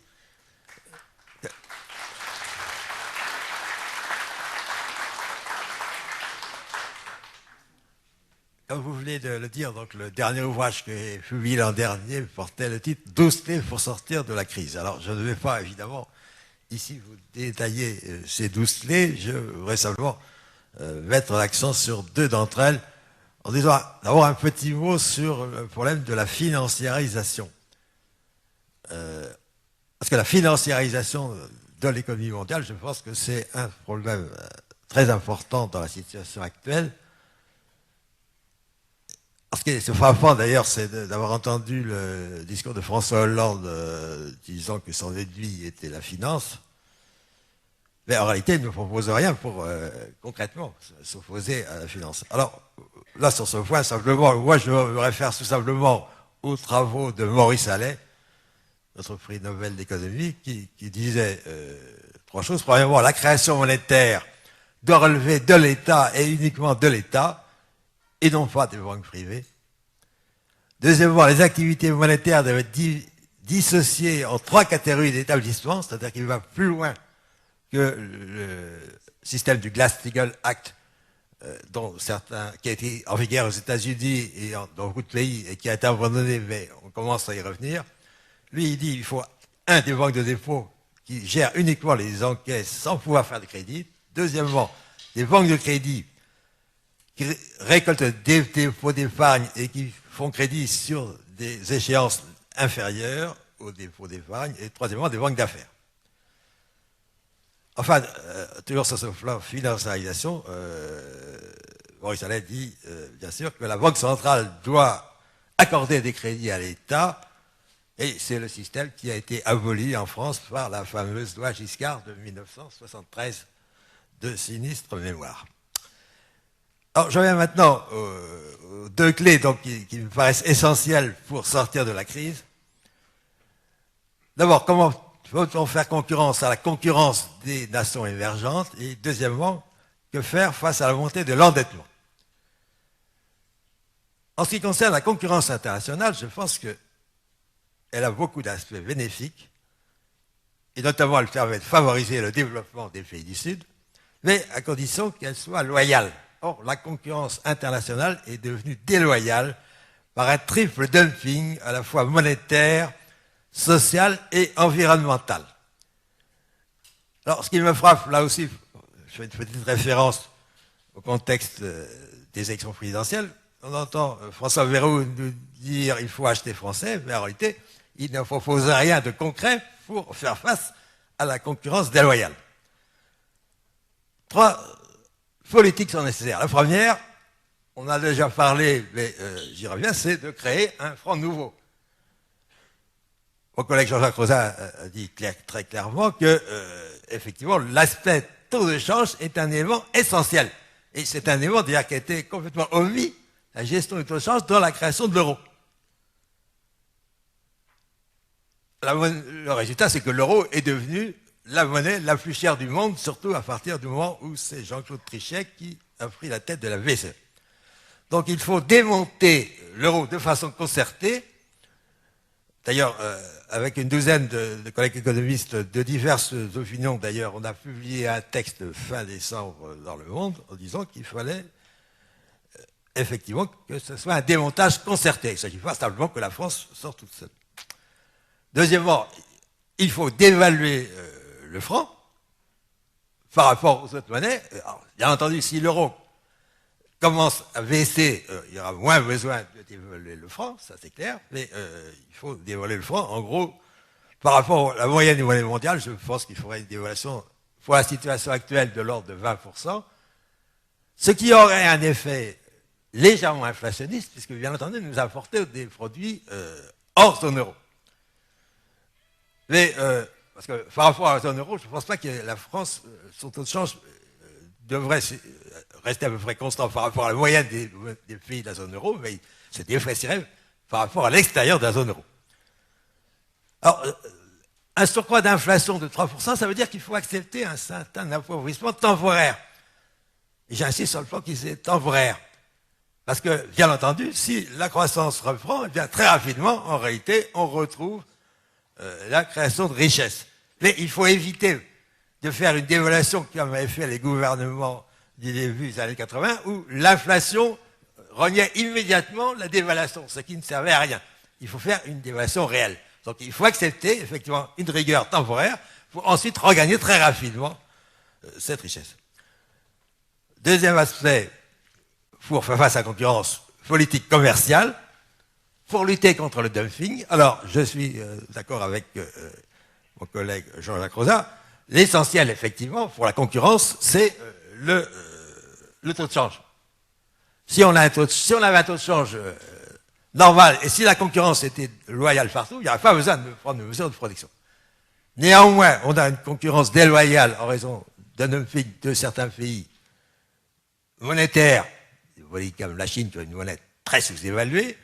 Comme vous venez de le dire, donc le dernier ouvrage que j'ai publié l'an dernier portait le titre « 12 clés pour sortir de la crise ». Alors, je ne vais pas, évidemment, ici vous détailler ces 12 clés. Je voudrais simplement mettre l'accent sur deux d'entre elles, en disant d'abord un petit mot sur le problème de la financiarisation. Parce que la financiarisation de l'économie mondiale, je pense que c'est un problème très important dans la situation actuelle. Ce qui est frappant d'ailleurs, c'est d'avoir entendu le discours de François Hollande disant que son ennemi était la finance. Mais en réalité, il ne propose rien pour concrètement s'opposer à la finance. Alors là, sur ce point, simplement, moi je me réfère tout simplement aux travaux de Maurice Allais, notre prix Nobel d'économie, qui disait 3 choses. Premièrement, la création monétaire doit relever de l'État et uniquement de l'État, et non pas des banques privées. Deuxièmement, les activités monétaires doivent être dissociées en 3 catégories d'établissements, c'est-à-dire qu'il va plus loin que le système du Glass-Steagall Act, qui a été en vigueur aux États-Unis et dans beaucoup de pays et qui a été abandonné, mais on commence à y revenir. Lui, il dit qu'il faut des banques de dépôt qui gèrent uniquement les encaisses sans pouvoir faire de crédit. Deuxièmement, des banques de crédit qui récoltent des dépôts d'épargne et qui font crédit sur des échéances inférieures aux dépôts d'épargne. Et troisièmement, des banques d'affaires. Enfin, toujours sur ce plan financiarisation, Maurice Allais dit, bien sûr, que la Banque centrale doit accorder des crédits à l'État, et c'est le système qui a été aboli en France par la fameuse loi Giscard de 1973, de sinistre mémoire. Alors, je viens maintenant aux 2 clés donc, qui me paraissent essentielles pour sortir de la crise. D'abord, comment faut-on faire concurrence à la concurrence des nations émergentes? Et deuxièmement, que faire face à la montée de l'endettement? En ce qui concerne la concurrence internationale, je pense qu'elle a beaucoup d'aspects bénéfiques, et notamment elle permet de favoriser le développement des pays du Sud, mais à condition qu'elle soit loyale. Or, la concurrence internationale est devenue déloyale par un triple dumping à la fois monétaire, social et environnemental. Alors, ce qui me frappe, là aussi, je fais une petite référence au contexte des élections présidentielles. On entend François Bayrou nous dire qu'il faut acheter français, mais en réalité, il ne propose rien de concret pour faire face à la concurrence déloyale. 3 politiques sont nécessaires. La première, on a déjà parlé, mais j'y reviens, c'est de créer un front nouveau. Mon collègue Jean-Jacques Rozat a dit très clairement que, effectivement, l'aspect taux de change est un élément essentiel. Et c'est un élément d'ailleurs qui a été complètement omis, la gestion du taux de change, dans la création de l'euro. Le résultat, c'est que l'euro est devenu la monnaie la plus chère du monde, surtout à partir du moment où c'est Jean-Claude Trichet qui a pris la tête de la BCE. Donc il faut démonter l'euro de façon concertée. D'ailleurs, avec une douzaine de collègues économistes de diverses opinions, d'ailleurs, on a publié un texte fin décembre dans Le Monde en disant qu'il fallait effectivement que ce soit un démontage concerté. Il ne s'agit pas simplement que la France sorte toute seule. Deuxièmement, il faut dévaluer le franc par rapport aux autres monnaies. Alors, bien entendu, si l'euro commence à baisser, il y aura moins besoin de dévaluer le franc, ça c'est clair, mais il faut dévaluer le franc. En gros, par rapport à la moyenne des monnaies mondiales, je pense qu'il faudrait une dévaluation, pour la situation actuelle, de l'ordre de 20%, ce qui aurait un effet légèrement inflationniste, puisque bien entendu, nous apporter des produits hors zone euro. Mais, parce que par rapport à la zone euro, je ne pense pas que la France, son taux de change devrait rester à peu près constant par rapport à la moyenne des pays de la zone euro, mais il se défracierait par rapport à l'extérieur de la zone euro. Alors, un surcroît d'inflation de 3%, ça veut dire qu'il faut accepter un certain appauvrissement temporaire. Et j'insiste sur le plan qui est temporaire. Parce que, bien entendu, si la croissance reprend, eh bien, très rapidement, en réalité, on retrouve la création de richesses. Mais il faut éviter de faire une dévaluation comme avaient fait les gouvernements du début des années 80, où l'inflation reniait immédiatement la dévaluation, ce qui ne servait à rien. Il faut faire une dévaluation réelle. Donc il faut accepter effectivement une rigueur temporaire pour ensuite regagner très rapidement cette richesse. Deuxième aspect, pour faire face à la concurrence politique commerciale, pour lutter contre le dumping. Alors, je suis d'accord avec mon collègue Jean-Jacques Rozat. L'essentiel, effectivement, pour la concurrence, c'est le taux de change. Si on avait un taux de change normal, et si la concurrence était loyale partout, il n'y aurait pas besoin de prendre des mesures de protection. Néanmoins, on a une concurrence déloyale en raison d'un dumping de certains pays monétaires, vous voyez comme la Chine qui a une monnaie très sous-évaluée,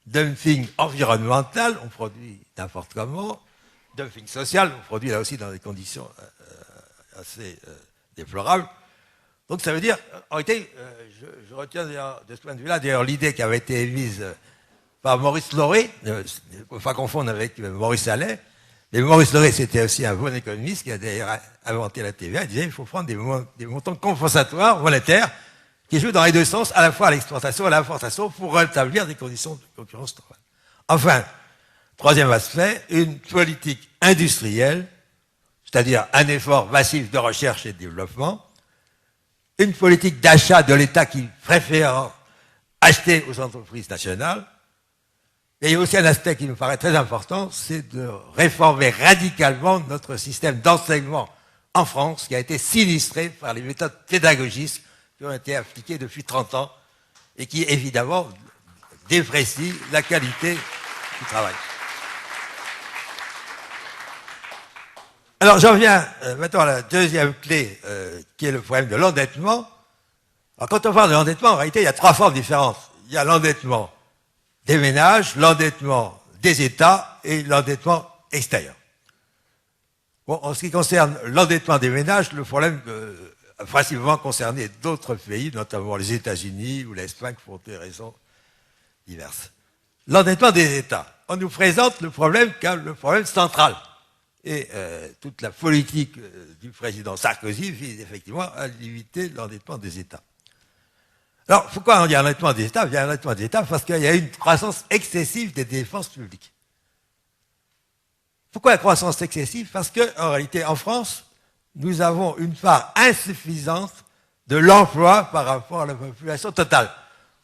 dumping environnemental, on produit n'importe comment, dumping social, on produit là aussi dans des conditions assez déplorables. Donc ça veut dire, en réalité, je retiens de ce point de vue-là, d'ailleurs, l'idée qui avait été émise par Maurice Lauré, il ne faut pas confondre avec Maurice Allais, mais Maurice Lauré, c'était aussi un bon économiste qui a d'ailleurs inventé la TVA. Il disait qu'il faut prendre des montants compensatoires monétaires qui jouent dans les deux sens, à la fois à l'exportation et à l'importation, pour rétablir des conditions de concurrence normale. Enfin, troisième aspect, une politique industrielle, c'est-à-dire un effort massif de recherche et de développement, une politique d'achat de l'État qui préfère acheter aux entreprises nationales. Et il y a aussi un aspect qui me paraît très important, c'est de réformer radicalement notre système d'enseignement en France, qui a été sinistré par les méthodes pédagogistes qui ont été appliquées depuis 30 ans et qui, évidemment, déprécient la qualité du travail. Alors, j'en viens maintenant à la deuxième clé, qui est le problème de l'endettement. Alors, quand on parle de l'endettement, en réalité, il y a trois formes différentes. Il y a l'endettement des ménages, l'endettement des États et l'endettement extérieur. Bon, en ce qui concerne l'endettement des ménages, le problème a principalement concerné d'autres pays, notamment les États-Unis ou l'Espagne, pour des raisons diverses. L'endettement des États. On nous présente le problème comme le problème central. Et toute la politique du président Sarkozy vise effectivement à limiter l'endettement des États. Alors, pourquoi on dit endettement des États? Il y a un endettement des États parce qu'il y a une croissance excessive des dépenses publiques. Pourquoi la croissance excessive? Parce qu'en réalité, en France, nous avons une part insuffisante de l'emploi par rapport à la population totale.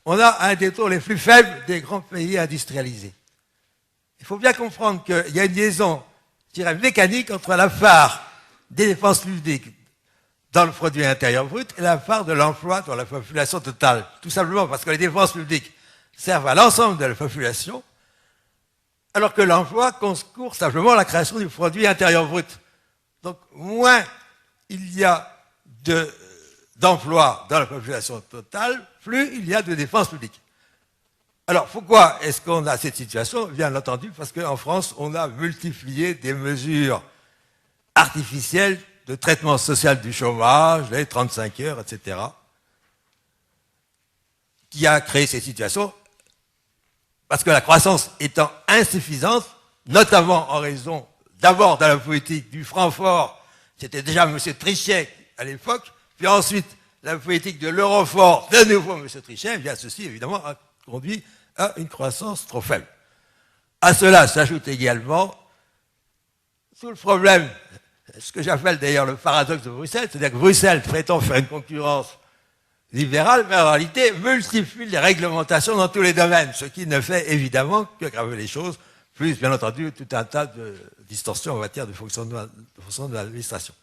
On a un des taux les plus faibles des grands pays industrialisés. Il faut bien comprendre qu'il y a une liaison, je dirais, mécanique entre la part des dépenses publiques dans le produit intérieur brut et la part de l'emploi dans la population totale. Tout simplement parce que les dépenses publiques servent à l'ensemble de la population, alors que l'emploi concourt simplement à la création du produit intérieur brut. Donc, moins il y a d'emplois dans la population totale, plus il y a de dépenses publiques. Alors, pourquoi est-ce qu'on a cette situation? Bien entendu, parce qu'en France, on a multiplié des mesures artificielles de traitement social du chômage, les 35 heures, etc., qui a créé ces situations, parce que la croissance étant insuffisante, notamment en raison d'abord de la politique du franc fort, c'était déjà M. Trichet à l'époque, puis ensuite la politique de l'euro fort, de nouveau M. Trichet, eh bien ceci évidemment a conduit à une croissance trop faible. À cela s'ajoute également tout le problème, ce que j'appelle d'ailleurs le paradoxe de Bruxelles, c'est-à-dire que Bruxelles prétend faire une concurrence libérale, mais en réalité multiplie les réglementations dans tous les domaines, ce qui ne fait évidemment qu'aggraver les choses, plus bien entendu tout un tas de distorsions en matière de fonctionnement de l'administration.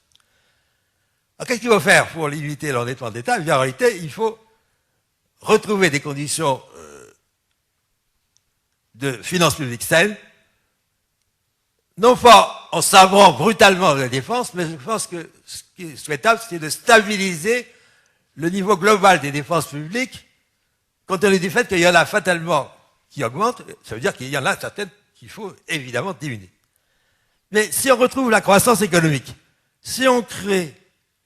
Alors qu'est-ce qu'il faut faire pour limiter l'endettement d'État? Eh bien, en réalité, il faut retrouver des conditions de finances publiques saines, non pas en sabrant brutalement la dépense, mais je pense que ce qui est souhaitable, c'est de stabiliser le niveau global des dépenses publiques, compte tenu du fait qu'il y en a fatalement qui augmentent, ça veut dire qu'il y en a certaines qu'il faut évidemment diminuer. Mais si on retrouve la croissance économique, si on crée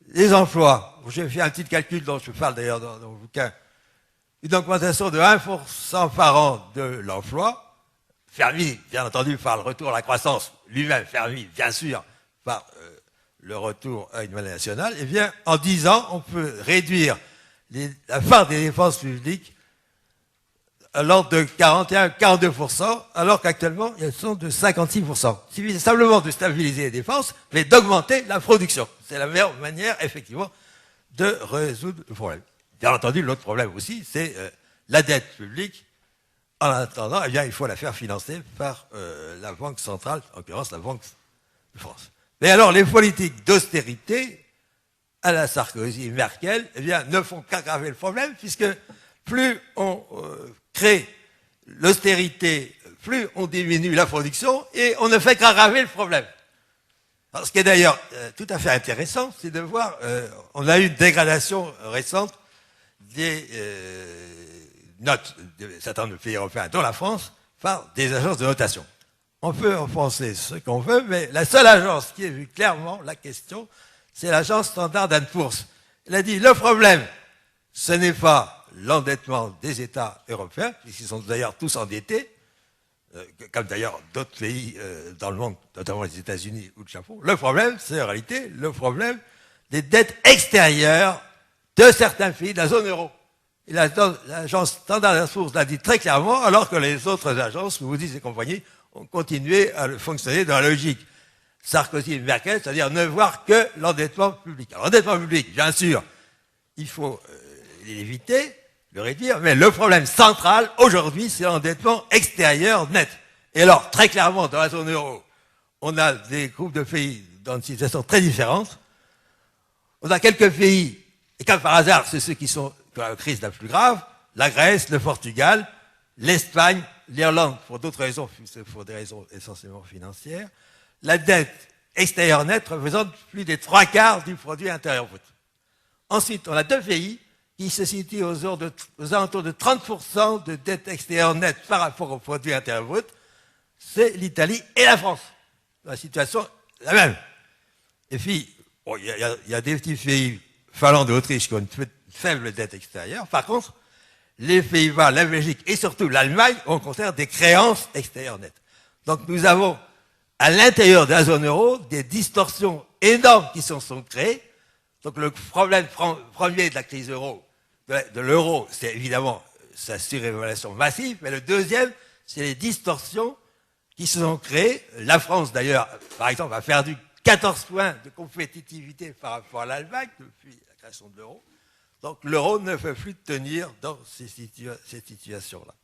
des emplois, j'ai fait un petit calcul dont je parle d'ailleurs dans mon bouquin, une augmentation de 1% par an de l'emploi, permis, bien entendu, par le retour à la croissance lui-même, permis, bien sûr, par le retour à une monnaie nationale, eh bien, en 10 ans, on peut réduire la part des dépenses publiques à l'ordre de 41-42%, alors qu'actuellement, elles sont de 56%. Il suffit simplement de stabiliser les dépenses, mais d'augmenter la production. C'est la meilleure manière, effectivement, de résoudre le problème. Bien entendu, l'autre problème aussi, c'est la dette publique. En attendant, eh bien, il faut la faire financer par la Banque centrale, en l'occurrence la Banque de France. Mais alors, les politiques d'austérité, à la Sarkozy et Merkel, eh bien, ne font qu'aggraver le problème, puisque plus on crée l'austérité, plus on diminue la production, et on ne fait qu'aggraver le problème. Alors, ce qui est d'ailleurs tout à fait intéressant, c'est de voir, on a eu une dégradation récente des notes de certains pays européens, dont la France, par des agences de notation. On peut en penser ce qu'on veut, mais la seule agence qui a vu clairement la question, c'est l'agence Standard & Poor's. Elle a dit, le problème, ce n'est pas l'endettement des États européens, puisqu'ils sont d'ailleurs tous endettés, comme d'ailleurs d'autres pays dans le monde, notamment les États-Unis ou le Japon. Le problème, c'est en réalité le problème des dettes extérieures de certains pays de la zone euro. Et l'agence Standard & Poor's l'a dit très clairement, alors que les autres agences, Moody's et compagnie, ont continué à fonctionner dans la logique Sarkozy et Merkel, c'est-à-dire ne voir que l'endettement public. Alors l'endettement public, bien sûr, il faut l'éviter, le réduire, mais le problème central aujourd'hui, c'est l'endettement extérieur net. Et alors, très clairement, dans la zone euro, on a des groupes de pays dans une situation très différente. On a quelques pays, et comme par hasard, c'est ceux qui sont dans la crise la plus grave, la Grèce, le Portugal, l'Espagne, l'Irlande, pour d'autres raisons, pour des raisons essentiellement financières. La dette extérieure nette représente plus des 3/4 du produit intérieur brut. Ensuite, on a deux pays qui se situent aux alentours de 30% de dette extérieure nette par rapport au produit intérieur brut. C'est l'Italie et la France. La situation est la même. Et puis, bon, il y a des petits pays, Finlande et Autriche, qui ont une faible dette extérieure. Par contre, les Pays-Bas, la Belgique et surtout l'Allemagne ont au contraire des créances extérieures nettes. Donc nous avons à l'intérieur de la zone euro des distorsions énormes qui sont créées. Donc le problème premier de la crise de l'euro, c'est évidemment sa surévaluation massive, mais le deuxième, c'est les distorsions qui se sont créées. La France d'ailleurs, par exemple, a perdu 14 points de compétitivité par rapport à l'Allemagne depuis la création de l'euro. Donc l'euro ne peut plus tenir dans ces situations-là.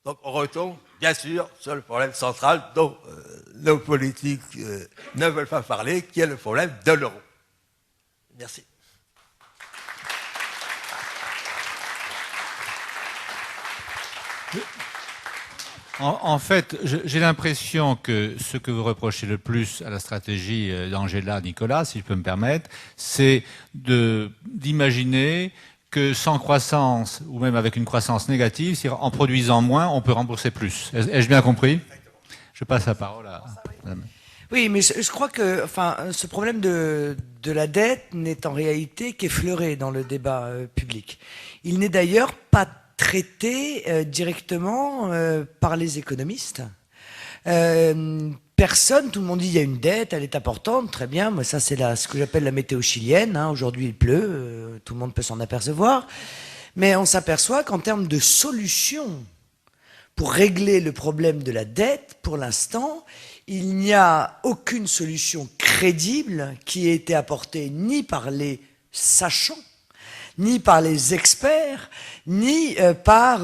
Donc on retombe, bien sûr, sur le problème central dont nos politiques ne veulent pas parler, qui est le problème de l'euro. Merci. En fait, j'ai l'impression que ce que vous reprochez le plus à la stratégie d'Angela Nicolas, si je peux me permettre, c'est d'imaginer que sans croissance, ou même avec une croissance négative, en produisant moins, on peut rembourser plus. Ai-je bien compris? Je passe la parole à madame. Oui, mais je crois que ce problème de la dette n'est en réalité qu'effleuré dans le débat public. Il n'est d'ailleurs pas traité directement par les économistes. Personne, tout le monde dit il y a une dette, elle est importante, très bien. Moi, ça, c'est ce que j'appelle la météo chilienne. Hein. Aujourd'hui, il pleut, tout le monde peut s'en apercevoir. Mais on s'aperçoit qu'en termes de solutions pour régler le problème de la dette, pour l'instant, il n'y a aucune solution crédible qui ait été apportée ni par les sachants, ni par les experts, ni par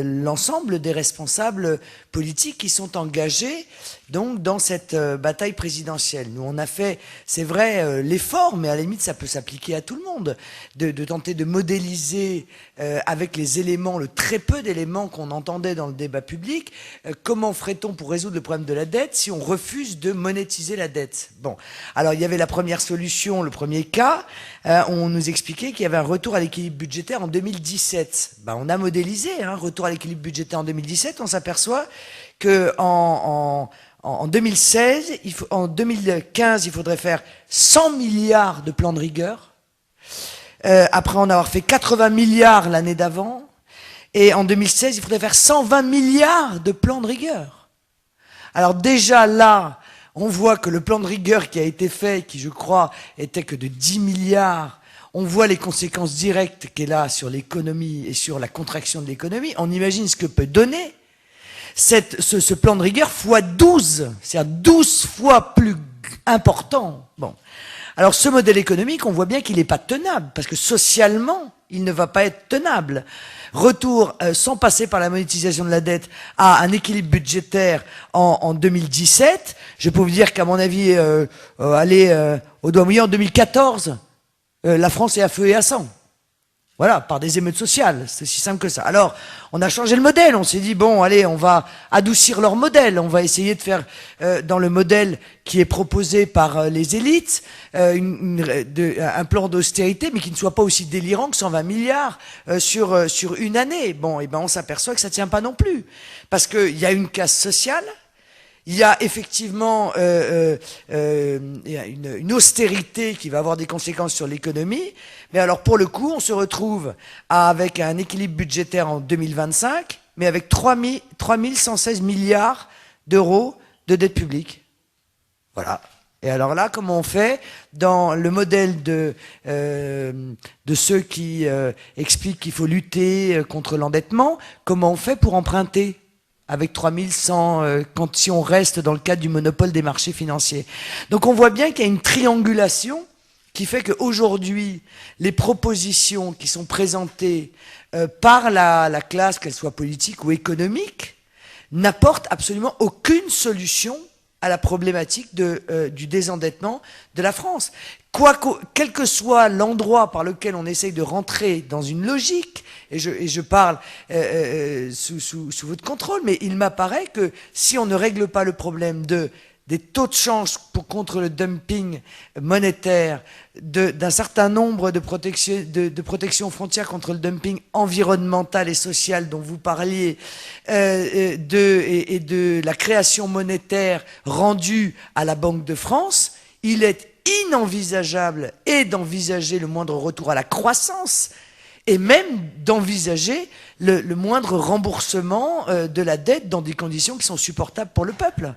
l'ensemble des responsables politiques qui sont engagés donc dans cette bataille présidentielle. Nous, on a fait, c'est vrai, l'effort, mais à la limite, ça peut s'appliquer à tout le monde, de tenter de modéliser avec les éléments, le très peu d'éléments qu'on entendait dans le débat public, comment ferait-on pour résoudre le problème de la dette si on refuse de monétiser la dette? Bon, alors il y avait la première solution, le premier cas, on nous expliquait qu'il y avait un retour à l'équilibre budgétaire en 2017. Ben, on a modélisé un retour à l'équilibre budgétaire en 2017, on s'aperçoit que en 2016, en 2015, il faudrait faire 100 milliards de plans de rigueur. Après en avoir fait 80 milliards l'année d'avant. Et en 2016, il faudrait faire 120 milliards de plans de rigueur. Alors déjà là, on voit que le plan de rigueur qui a été fait, qui je crois était que de 10 milliards, on voit les conséquences directes qu'elle a sur l'économie et sur la contraction de l'économie. On imagine ce que peut donner ce plan de rigueur fois 12, c'est-à-dire 12 fois plus important. Bon. Alors ce modèle économique, on voit bien qu'il n'est pas tenable, parce que socialement, il ne va pas être tenable. Retour, sans passer par la monétisation de la dette, à un équilibre budgétaire en 2017. Je peux vous dire qu'à mon avis, aller au doigt mouillé en 2014, la France est à feu et à sang. Voilà, par des émeutes sociales, c'est aussi simple que ça. Alors, on a changé le modèle, on s'est dit, bon, allez, on va adoucir leur modèle, on va essayer de faire, dans le modèle qui est proposé par les élites, un plan d'austérité, mais qui ne soit pas aussi délirant que 120 milliards sur une année. Bon, et ben on s'aperçoit que ça tient pas non plus, parce qu'il y a une casse sociale, Il y a effectivement une austérité qui va avoir des conséquences sur l'économie. Mais alors, pour le coup, on se retrouve avec un équilibre budgétaire en 2025, mais avec 3 116 milliards d'euros de dette publique. Voilà. Et alors là, comment on fait dans le modèle de ceux qui expliquent qu'il faut lutter contre l'endettement? Comment on fait pour emprunter avec 3100 si on reste dans le cadre du monopole des marchés financiers? Donc on voit bien qu'il y a une triangulation qui fait qu'aujourd'hui, les propositions qui sont présentées par la classe, qu'elle soit politique ou économique, n'apportent absolument aucune solution à la problématique du désendettement de la France. Quel que soit l'endroit par lequel on essaye de rentrer dans une logique, et je parle sous votre contrôle, mais il m'apparaît que si on ne règle pas le problème des taux de change contre le dumping monétaire, d'un certain nombre de protections aux frontières contre le dumping environnemental et social dont vous parliez, et de la création monétaire rendue à la Banque de France, il est inenvisageable d'envisager le moindre retour à la croissance et même d'envisager le moindre remboursement de la dette dans des conditions qui sont supportables pour le peuple.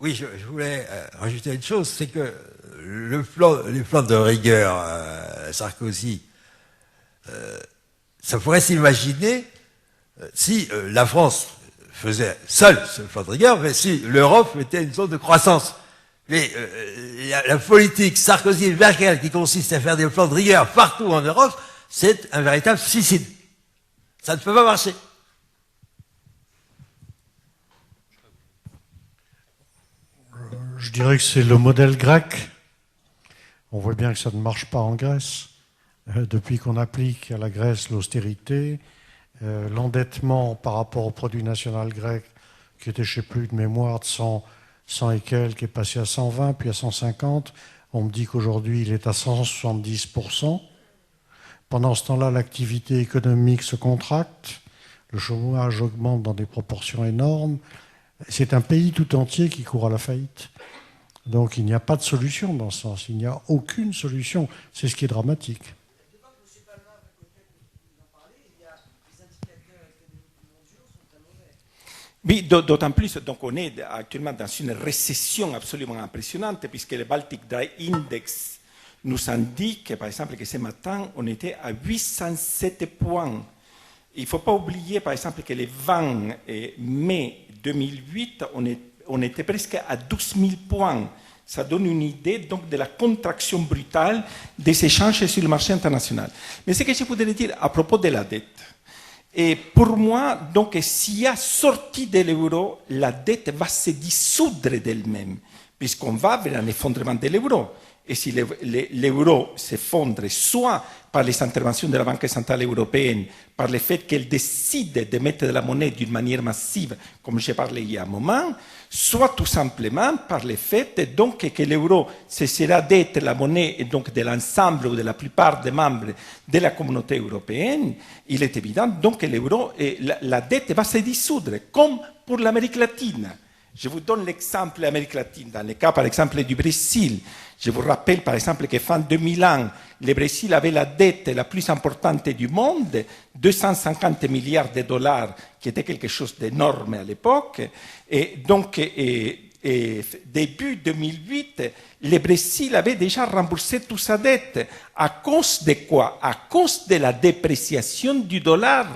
Oui, je voulais rajouter une chose, c'est que les plans de rigueur Sarkozy, ça pourrait s'imaginer si la France faisait seule ce plan de rigueur, mais si l'Europe était une zone de croissance. Mais la politique Sarkozy-Merkel qui consiste à faire des plans de rigueur partout en Europe, c'est un véritable suicide. Ça ne peut pas marcher. Je dirais que c'est le modèle grec. On voit bien que ça ne marche pas en Grèce. Depuis qu'on applique à la Grèce l'austérité, l'endettement par rapport au produit national grec, qui était, je ne sais plus, de mémoire de 100 et quelques, est passé à 120, puis à 150. On me dit qu'aujourd'hui, il est à 170%. Pendant ce temps-là, l'activité économique se contracte, le chômage augmente dans des proportions énormes. C'est un pays tout entier qui court à la faillite. Donc il n'y a pas de solution dans ce sens. Il n'y a aucune solution. C'est ce qui est dramatique. Oui, d'autant plus, donc on est actuellement dans une récession absolument impressionnante, puisque le Baltic Dry Index nous indique, par exemple, que ce matin, on était à 807 points. Il ne faut pas oublier, par exemple, que le 20 mai 2008, on était presque à 12 000 points. Ça donne une idée donc de la contraction brutale des échanges sur le marché international. Mais ce que je voudrais dire à propos de la dette, et pour moi, donc, s'il y a sortie de l'euro, la dette va se dissoudre d'elle-même, puisqu'on va vers un effondrement de l'euro. Et si l'euro s'effondre, soit par les interventions de la Banque centrale européenne, par le fait qu'elle décide de mettre de la monnaie d'une manière massive, comme j'ai parlé il y a un moment, soit tout simplement par le fait donc, que l'euro cessera d'être la monnaie donc, de l'ensemble ou de la plupart des membres de la communauté européenne, il est évident donc, que l'euro, la dette va se dissoudre, comme pour l'Amérique latine. Je vous donne l'exemple de l'Amérique latine, dans le cas par exemple du Brésil. Je vous rappelle par exemple que fin 2001, le Brésil avait la dette la plus importante du monde, 250 milliards de dollars, qui était quelque chose d'énorme à l'époque. Et donc, début 2008, le Brésil avait déjà remboursé toute sa dette. À cause de quoi? À cause de la dépréciation du dollar,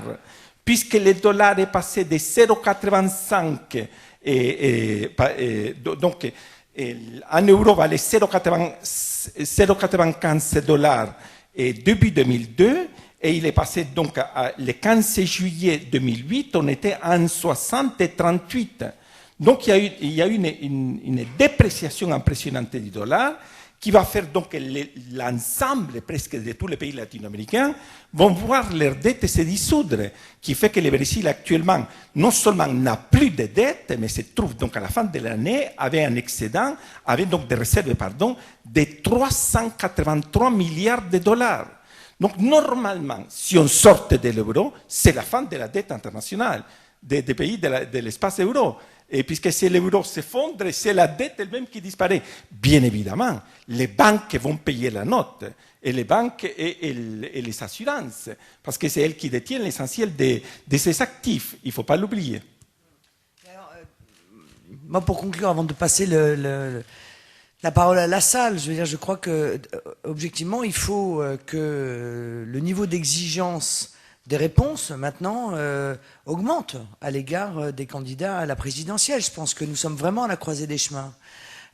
puisque le dollar est passé de 0,85 donc, en euro valait 0,95 dollars début 2002, et il est passé donc le 15 juillet 2008, on était à 1,6038. Donc il y a eu une dépréciation impressionnante du dollar qui va faire donc que l'ensemble presque de tous les pays latino-américains vont voir leur dette se dissoudre, qui fait que le Brésil actuellement non seulement n'a plus de dettes, mais se trouve donc à la fin de l'année avec un excédent, avec donc des réserves, pardon, de 383 milliards de dollars. Donc normalement, si on sort de l'euro, c'est la fin de la dette internationale des pays de l'espace euro. Et puisque si l'euro s'effondre, c'est la dette elle-même qui disparaît. Bien évidemment, les banques vont payer la note, et les banques et les assurances, parce que c'est elles qui détiennent l'essentiel de ces actifs. Il ne faut pas l'oublier. Moi, pour conclure, avant de passer la parole à la salle, je veux dire, je crois que, objectivement, il faut que le niveau d'exigence des réponses, maintenant, augmentent à l'égard des candidats à la présidentielle. Je pense que nous sommes vraiment à la croisée des chemins.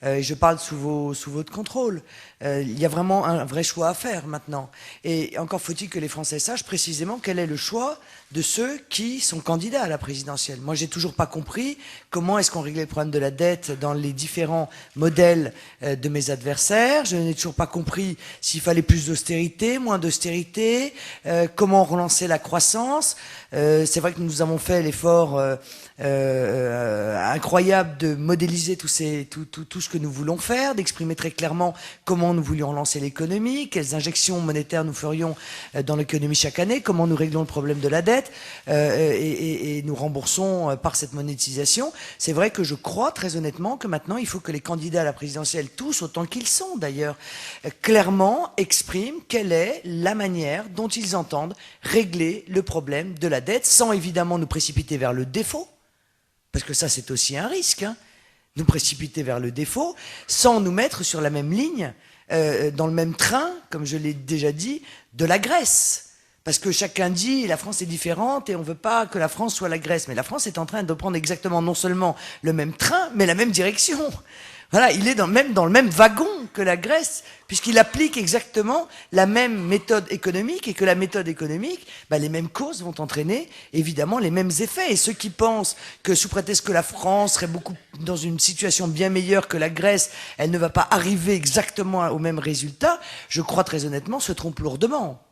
Je parle sous votre contrôle. Il y a vraiment un vrai choix à faire maintenant. Et encore faut-il que les Français sachent précisément quel est le choix de ceux qui sont candidats à la présidentielle. Moi, j'ai toujours pas compris comment est-ce qu'on réglait le problème de la dette dans les différents modèles de mes adversaires. Je n'ai toujours pas compris s'il fallait plus d'austérité, moins d'austérité, comment relancer la croissance. C'est vrai que nous avons fait l'effort incroyable de modéliser tout ce que nous voulons faire, d'exprimer très clairement comment nous voulions relancer l'économie, quelles injections monétaires nous ferions dans l'économie chaque année, comment nous réglons le problème de la dette et nous remboursons par cette monétisation. C'est vrai que je crois très honnêtement que maintenant il faut que les candidats à la présidentielle, tous autant qu'ils sont d'ailleurs, clairement expriment quelle est la manière dont ils entendent régler le problème de la dette, sans évidemment nous précipiter vers le défaut, parce que ça c'est aussi un risque, hein, nous précipiter vers le défaut, sans nous mettre sur la même ligne, dans le même train, comme je l'ai déjà dit, de la Grèce. Parce que chacun dit la France est différente et on ne veut pas que la France soit la Grèce. Mais la France est en train de prendre exactement non seulement le même train, mais la même direction. Voilà, il est même dans le même wagon que la Grèce, puisqu'il applique exactement la même méthode économique, et que la méthode économique, les mêmes causes vont entraîner évidemment les mêmes effets. Et ceux qui pensent que sous prétexte que la France serait dans une situation bien meilleure que la Grèce, elle ne va pas arriver exactement au même résultat, je crois très honnêtement, se trompent lourdement.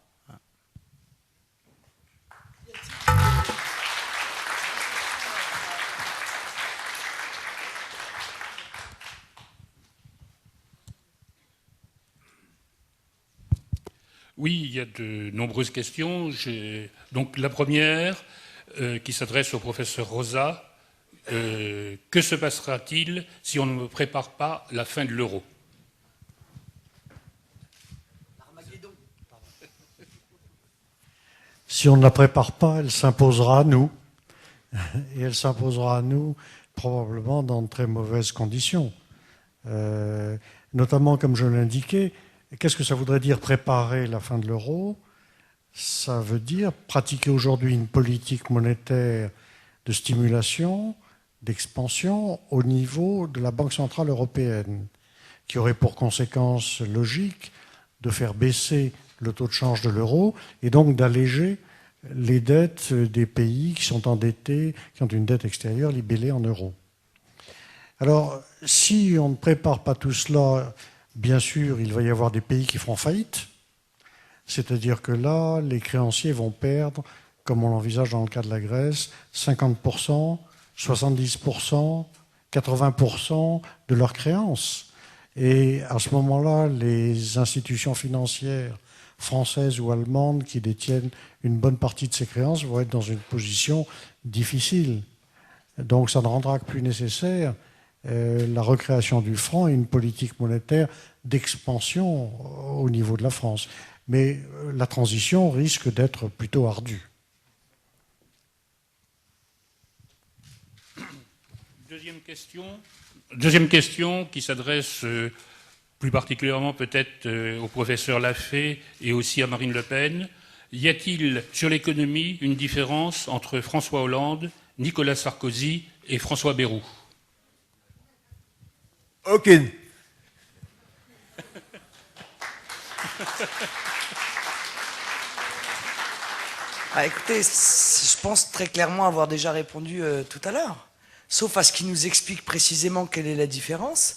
Oui, il y a de nombreuses questions. Donc la première, qui s'adresse au professeur Rosa, que se passera-t-il si on ne prépare pas la fin de l'euro ? Si on ne la prépare pas, elle s'imposera à nous. Et elle s'imposera à nous probablement dans de très mauvaises conditions. Notamment, comme je l'indiquais, qu'est-ce que ça voudrait dire préparer la fin de l'euro? Ça veut dire pratiquer aujourd'hui une politique monétaire de stimulation, d'expansion au niveau de la Banque centrale européenne, qui aurait pour conséquence logique de faire baisser le taux de change de l'euro et donc d'alléger les dettes des pays qui sont endettés, qui ont une dette extérieure libellée en euros. Alors, si on ne prépare pas tout cela, bien sûr, il va y avoir des pays qui feront faillite. C'est-à-dire que là, les créanciers vont perdre, comme on l'envisage dans le cas de la Grèce, 50%, 70%, 80% de leurs créances. Et à ce moment-là, les institutions financières françaises ou allemandes qui détiennent une bonne partie de ces créances vont être dans une position difficile. Donc ça ne rendra que plus nécessaire la recréation du franc et une politique monétaire d'expansion au niveau de la France. Mais la transition risque d'être plutôt ardue. Deuxième question qui s'adresse plus particulièrement peut-être au professeur Lafay et aussi à Marine Le Pen. Y a-t-il sur l'économie une différence entre François Hollande, Nicolas Sarkozy et François Bayrou? Aucune. Écoutez, je pense très clairement avoir déjà répondu tout à l'heure. Sauf à ce qui nous explique précisément quelle est la différence.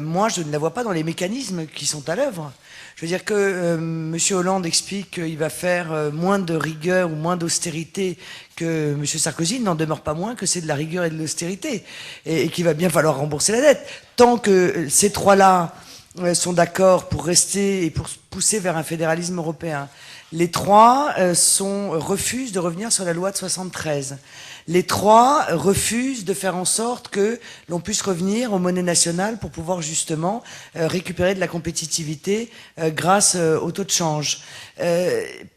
moi, je ne la vois pas dans les mécanismes qui sont à l'œuvre. Je veux dire que M. Hollande explique qu'il va faire moins de rigueur ou moins d'austérité que M. Sarkozy. Il n'en demeure pas moins que c'est de la rigueur et de l'austérité et qu'il va bien falloir rembourser la dette. Tant que ces trois-là sont d'accord pour rester et pour pousser vers un fédéralisme européen, les trois refusent de revenir sur la loi de 73. Les trois refusent de faire en sorte que l'on puisse revenir aux monnaies nationales pour pouvoir justement récupérer de la compétitivité grâce au taux de change.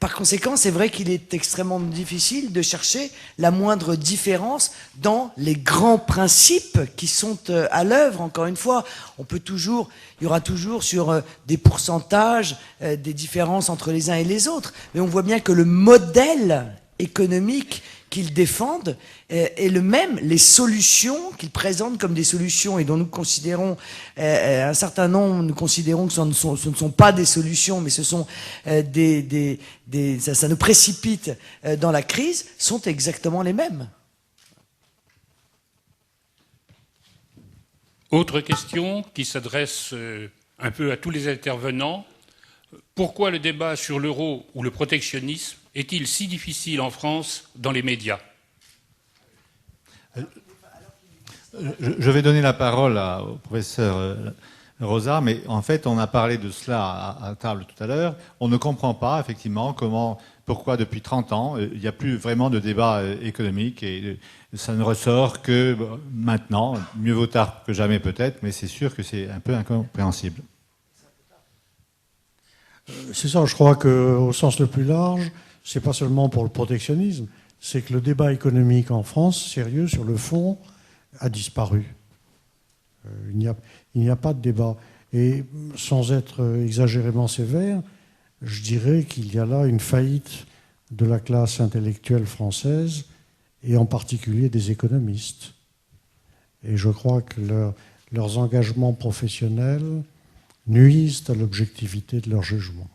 Par conséquent, c'est vrai qu'il est extrêmement difficile de chercher la moindre différence dans les grands principes qui sont à l'œuvre. Encore une fois, il y aura toujours sur des pourcentages des différences entre les uns et les autres. Mais on voit bien que le modèle économique qu'ils défendent est le même. Les solutions qu'ils présentent comme des solutions et dont nous considérons, un certain nombre, nous considérons que ce ne sont pas des solutions, mais ce sont ça nous précipite dans la crise, sont exactement les mêmes. Autre question qui s'adresse un peu à tous les intervenants. Pourquoi le débat sur l'euro ou le protectionnisme est-il si difficile en France dans les médias? Je vais donner la parole au professeur Rosard, mais en fait, on a parlé de cela à table tout à l'heure. On ne comprend pas, effectivement, pourquoi depuis 30 ans, il n'y a plus vraiment de débat économique et ça ne ressort que maintenant. Mieux vaut tard que jamais peut-être, mais c'est sûr que c'est un peu incompréhensible. C'est ça, je crois qu'au sens le plus large, c'est pas seulement pour le protectionnisme, c'est que le débat économique en France, sérieux, sur le fond, a disparu. Il n'y a pas de débat. Et sans être exagérément sévère, je dirais qu'il y a là une faillite de la classe intellectuelle française, et en particulier des économistes. Et je crois que leurs engagements professionnels nuisent à l'objectivité de leur jugement.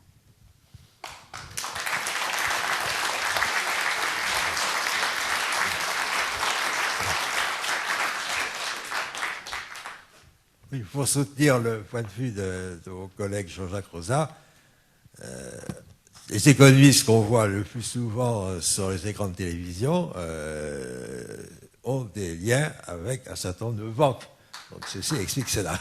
Oui, pour soutenir le point de vue de mon collègue Jean-Jacques Rosard, les économistes qu'on voit le plus souvent sur les écrans de télévision ont des liens avec un certain nombre de banques. Donc ceci explique cela.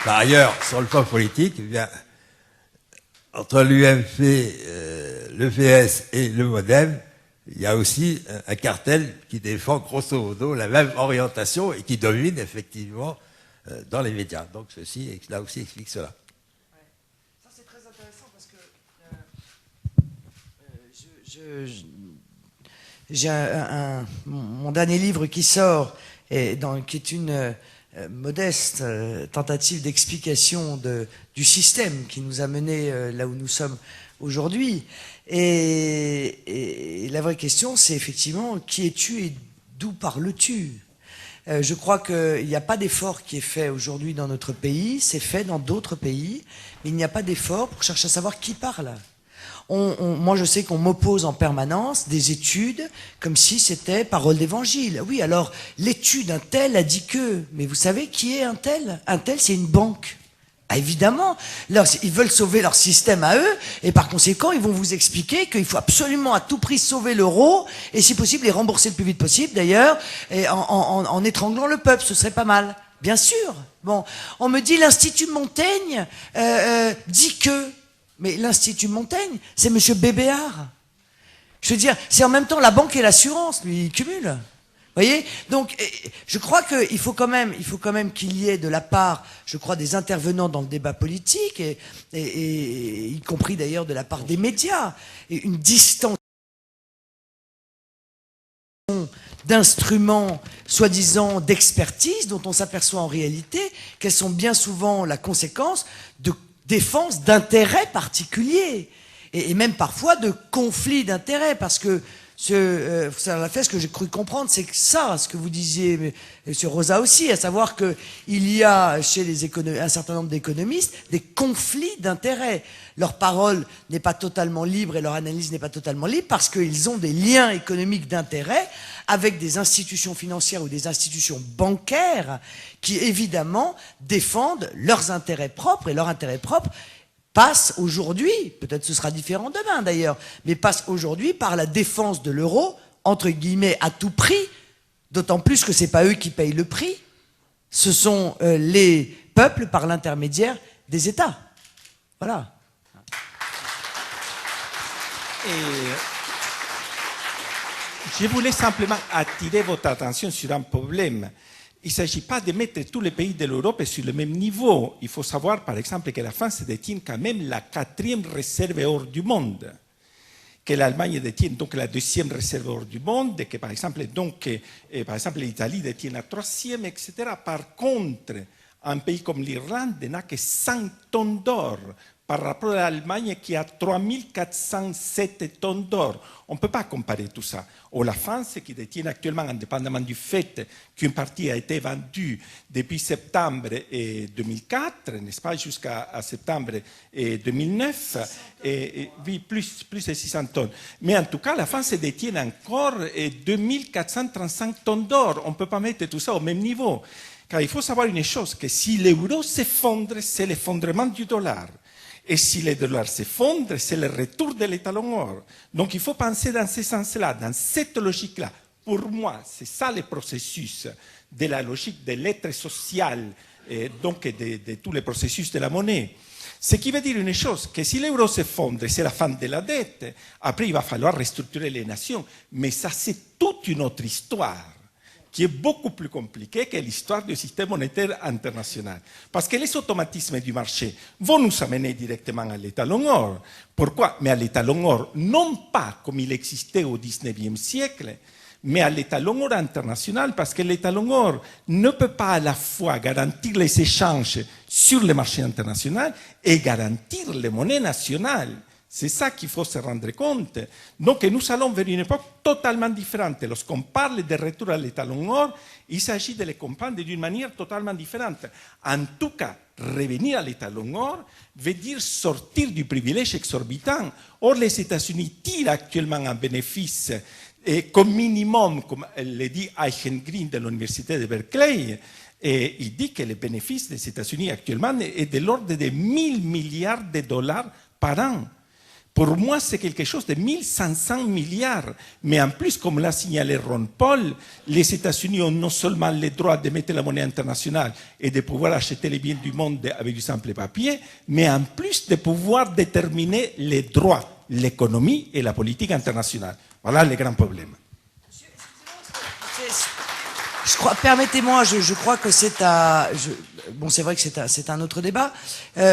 Par ailleurs, sur le plan politique, eh bien, entre l'UMP, le PS et le MoDem, il y a aussi un cartel qui défend grosso modo la même orientation et qui domine effectivement dans les médias. Donc ceci, là aussi, explique cela. Ouais. Ça c'est très intéressant parce que j'ai mon dernier livre qui sort et qui est une modeste tentative d'explication du système qui nous a menés là où nous sommes aujourd'hui. Et la vraie question, c'est effectivement qui es-tu et d'où parles-tu? Je crois qu'il n'y a pas d'effort qui est fait aujourd'hui dans notre pays, c'est fait dans d'autres pays, mais il n'y a pas d'effort pour chercher à savoir qui parle. Moi, je sais qu'on m'oppose en permanence des études comme si c'était parole d'évangile. Oui, alors, l'étude, un tel a dit que... Mais vous savez qui est un tel? Un tel, c'est une banque. Ah, évidemment, ils veulent sauver leur système à eux, et par conséquent, ils vont vous expliquer qu'il faut absolument à tout prix sauver l'euro, et si possible, les rembourser le plus vite possible, d'ailleurs, et en étranglant le peuple, ce serait pas mal. Bien sûr. Bon, on me dit l'Institut Montaigne dit que... Mais l'Institut Montaigne, c'est M. Bébéard. Je veux dire, c'est en même temps la banque et l'assurance, lui, il cumule. Vous voyez? Donc, je crois qu'il faut quand même qu'il y ait de la part, je crois, des intervenants dans le débat politique, et y compris d'ailleurs de la part des médias, et une distance d'instruments soi-disant d'expertise dont on s'aperçoit en réalité qu'elles sont bien souvent la conséquence de défense d'intérêts particuliers et même parfois de conflits d'intérêts, parce que Ça l'a fait, ce que j'ai cru comprendre, c'est que ça, ce que vous disiez, M. Rosa aussi, à savoir qu'il y a chez un certain nombre d'économistes des conflits d'intérêts. Leur parole n'est pas totalement libre et leur analyse n'est pas totalement libre parce qu'ils ont des liens économiques d'intérêt avec des institutions financières ou des institutions bancaires qui, évidemment, défendent leurs intérêts propres, et leurs intérêts propres passe aujourd'hui, peut-être ce sera différent demain d'ailleurs, mais passe aujourd'hui par la défense de l'euro, entre guillemets, à tout prix, d'autant plus que ce n'est pas eux qui payent le prix, ce sont les peuples par l'intermédiaire des États. Voilà. Et je voulais simplement attirer votre attention sur un problème. Il ne s'agit pas de mettre tous les pays de l'Europe sur le même niveau. Il faut savoir, par exemple, que la France détient quand même la 4e réserve hors du monde, que l'Allemagne détient donc la 2e réserve hors du monde, et que par exemple, l'Italie détient la 3e, etc. Par contre, un pays comme l'Irlande n'a que 5 tonnes d'or par rapport à l'Allemagne qui a 3407 tonnes d'or. On ne peut pas comparer tout ça. Ou la France qui détient actuellement, indépendamment du fait qu'une partie a été vendue depuis septembre 2004, n'est-ce pas, jusqu'à septembre 2009, oui, plus de 600 tonnes. Mais en tout cas, la France détient encore 2435 tonnes d'or. On ne peut pas mettre tout ça au même niveau. Car il faut savoir une chose, que si l'euro s'effondre, c'est l'effondrement du dollar. Et si le dollar s'effondre, c'est le retour de l'étalon or. Donc il faut penser dans ce sens-là, dans cette logique-là. Pour moi, c'est ça le processus de la logique de l'être social, donc de tous les processus de la monnaie. Ce qui veut dire une chose, que si l'euro s'effondre, c'est la fin de la dette. Après, il va falloir restructurer les nations. Mais ça, c'est toute une autre histoire, qui est beaucoup plus compliquée que l'histoire du système monétaire international. Parce que les automatismes du marché vont nous amener directement à l'étalon or. Pourquoi? Mais à l'étalon or, non pas comme il existait au XIXe siècle, mais à l'étalon or international, parce que l'étalon or ne peut pas à la fois garantir les échanges sur le marché international et garantir les monnaies nationales. C'est ça qu'il faut se rendre compte. Donc nous allons vers une époque totalement différente. Lorsqu'on parle de retour à l'étalon or, il s'agit de les comprendre d'une manière totalement différente. En tout cas, revenir à l'étalon or veut dire sortir du privilège exorbitant. Or, les États-Unis tirent actuellement un bénéfice, et comme minimum, comme le dit Eichengreen de l'Université de Berkeley, et il dit que le bénéfice des États-Unis actuellement est de l'ordre de 1000 milliards de dollars par an. Pour moi, c'est quelque chose de 1500 milliards. Mais en plus, comme l'a signalé Ron Paul, les États-Unis ont non seulement le droit de mettre la monnaie internationale et de pouvoir acheter les biens du monde avec du simple papier, mais en plus de pouvoir déterminer les droits, l'économie et la politique internationale. Voilà les grands problèmes. Permettez-moi, je crois que c'est bon, c'est vrai que c'est un autre débat,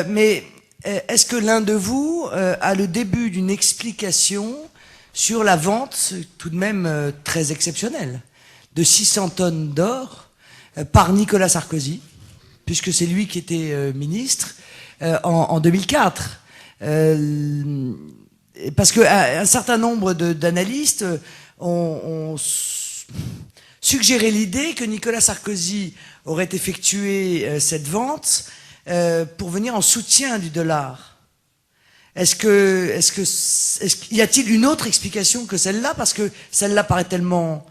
mais est-ce que l'un de vous a le début d'une explication sur la vente, tout de même très exceptionnelle, de 600 tonnes d'or par Nicolas Sarkozy, puisque c'est lui qui était ministre en 2004 parce qu'un certain nombre d'analystes ont suggéré l'idée que Nicolas Sarkozy aurait effectué cette vente pour venir en soutien du dollar. Y a-t-il une autre explication que celle-là? Parce que celle-là paraît tellement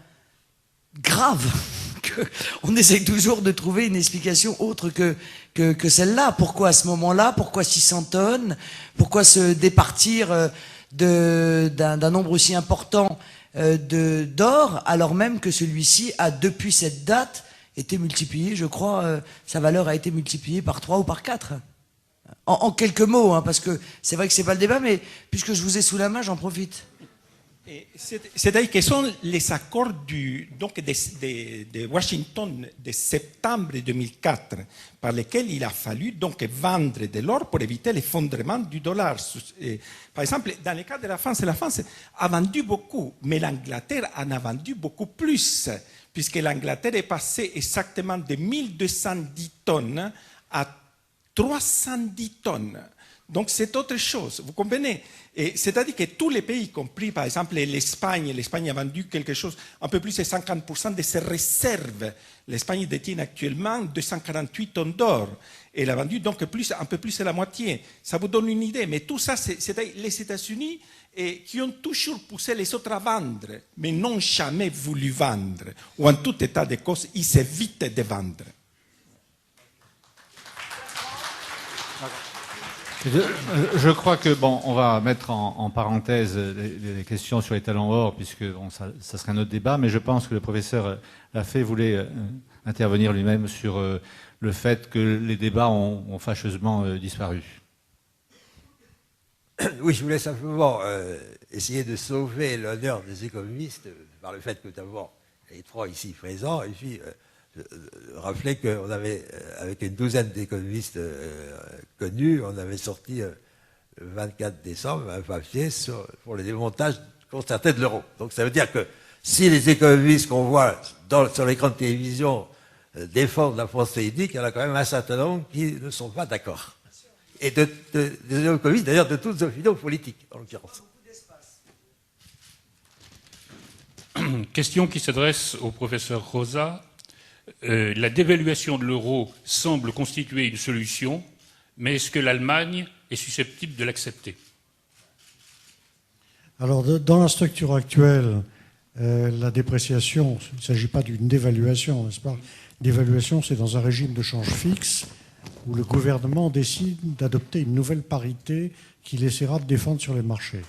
grave qu'on essaie toujours de trouver une explication autre que celle-là. Pourquoi à ce moment-là? Pourquoi 600 tonnes? Pourquoi se départir d'un nombre aussi important d'or, alors même que celui-ci a, depuis cette date, été multiplié, je crois, sa valeur a été multipliée par 3 ou par 4. En quelques mots, hein, parce que c'est vrai que c'est pas le débat, mais puisque je vous ai sous la main, j'en profite. C'est-à-dire que sont les accords de Washington de septembre 2004 par lesquels il a fallu donc vendre de l'or pour éviter l'effondrement du dollar. Par exemple, dans le cas de la France a vendu beaucoup, mais l'Angleterre en a vendu beaucoup plus, puisque l'Angleterre est passée exactement de 1210 tonnes à 310 tonnes. Donc c'est autre chose, vous comprenez? C'est-à-dire que tous les pays, y compris par exemple l'Espagne a vendu quelque chose, un peu plus de 50% de ses réserves. L'Espagne détient actuellement 248 tonnes d'or. Elle a vendu donc un peu plus de la moitié. Ça vous donne une idée. Mais tout ça, c'est les États-Unis qui ont toujours poussé les autres à vendre, mais n'ont jamais voulu vendre. Ou en tout état de cause, ils s'évitent de vendre. Je crois que, bon, on va mettre en parenthèse les questions sur les talents or, puisque bon, ça serait un autre débat, mais je pense que le professeur Lafay voulait intervenir lui-même sur le fait que les débats ont fâcheusement disparu. Oui, je voulais simplement essayer de sauver l'honneur des économistes par le fait que d'abord, les trois ici présents, et puis rappeler qu'on avait, avec une douzaine d'économistes connus, on avait sorti le 24 décembre un papier pour le démontage concerté de l'euro. Donc ça veut dire que si les économistes qu'on voit sur l'écran de télévision défendent la France unique, il y en a quand même un certain nombre qui ne sont pas d'accord. Et des économistes, d'ailleurs, de toutes opinions politiques, en l'occurrence. Question qui s'adresse au professeur Rosa. La dévaluation de l'euro semble constituer une solution, mais est-ce que l'Allemagne est susceptible de l'accepter? Alors, dans la structure actuelle, la dépréciation, il ne s'agit pas d'une dévaluation, n'est-ce pas? Dévaluation, c'est dans un régime de change fixe où le gouvernement décide d'adopter une nouvelle parité qu'il essaiera de défendre sur les marchés.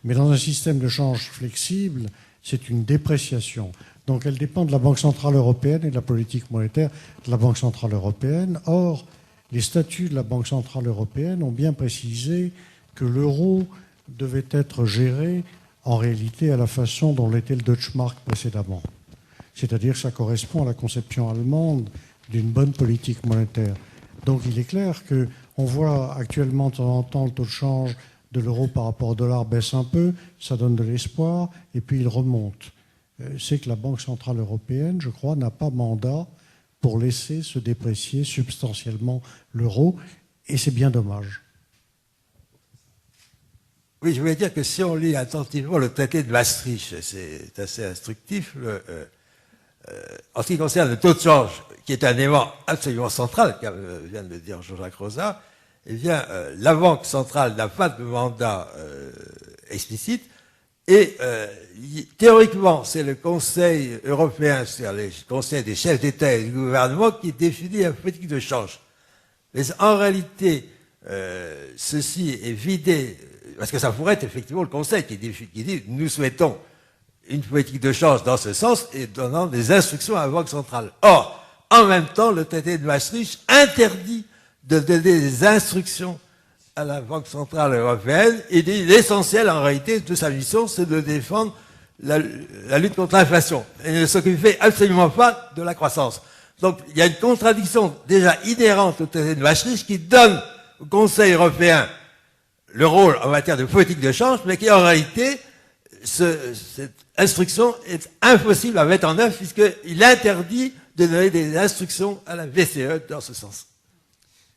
Mais dans un système de change flexible, c'est une dépréciation. Donc elle dépend de la Banque centrale européenne et de la politique monétaire de la Banque centrale européenne. Or, les statuts de la Banque centrale européenne ont bien précisé que l'euro devait être géré en réalité à la façon dont l'était le Deutschmark précédemment. C'est-à-dire que ça correspond à la conception allemande d'une bonne politique monétaire. Donc il est clair qu'on voit actuellement de temps en temps le taux de change de l'euro par rapport au dollar baisse un peu, ça donne de l'espoir, et puis il remonte. C'est que la Banque centrale européenne, je crois, n'a pas mandat pour laisser se déprécier substantiellement l'euro, et c'est bien dommage. Oui, je voulais dire que si on lit attentivement le traité de Maastricht, c'est assez instructif, en ce qui concerne le taux de change, qui est un élément absolument central, comme vient de le dire Jean-Jacques Rosa, eh bien, la Banque centrale n'a pas de mandat explicite, et théoriquement, c'est le Conseil européen, c'est-à-dire le Conseil des chefs d'État et de gouvernement, qui définit la politique de change. Mais en réalité, ceci est vidé, parce que ça pourrait être effectivement le Conseil qui dit nous souhaitons une politique de change dans ce sens et donnant des instructions à la Banque centrale. Or, en même temps, le traité de Maastricht interdit de donner des instructions à la Banque centrale européenne et dit l'essentiel en réalité de sa mission, c'est de défendre la lutte contre l'inflation et ne s'occuper absolument pas de la croissance. Donc, il y a une contradiction déjà inhérente au traité de Maastricht qui donne au Conseil européen le rôle en matière de politique de change, mais qui en réalité, cette instruction est impossible à mettre en œuvre puisqu'il interdit de donner des instructions à la BCE dans ce sens.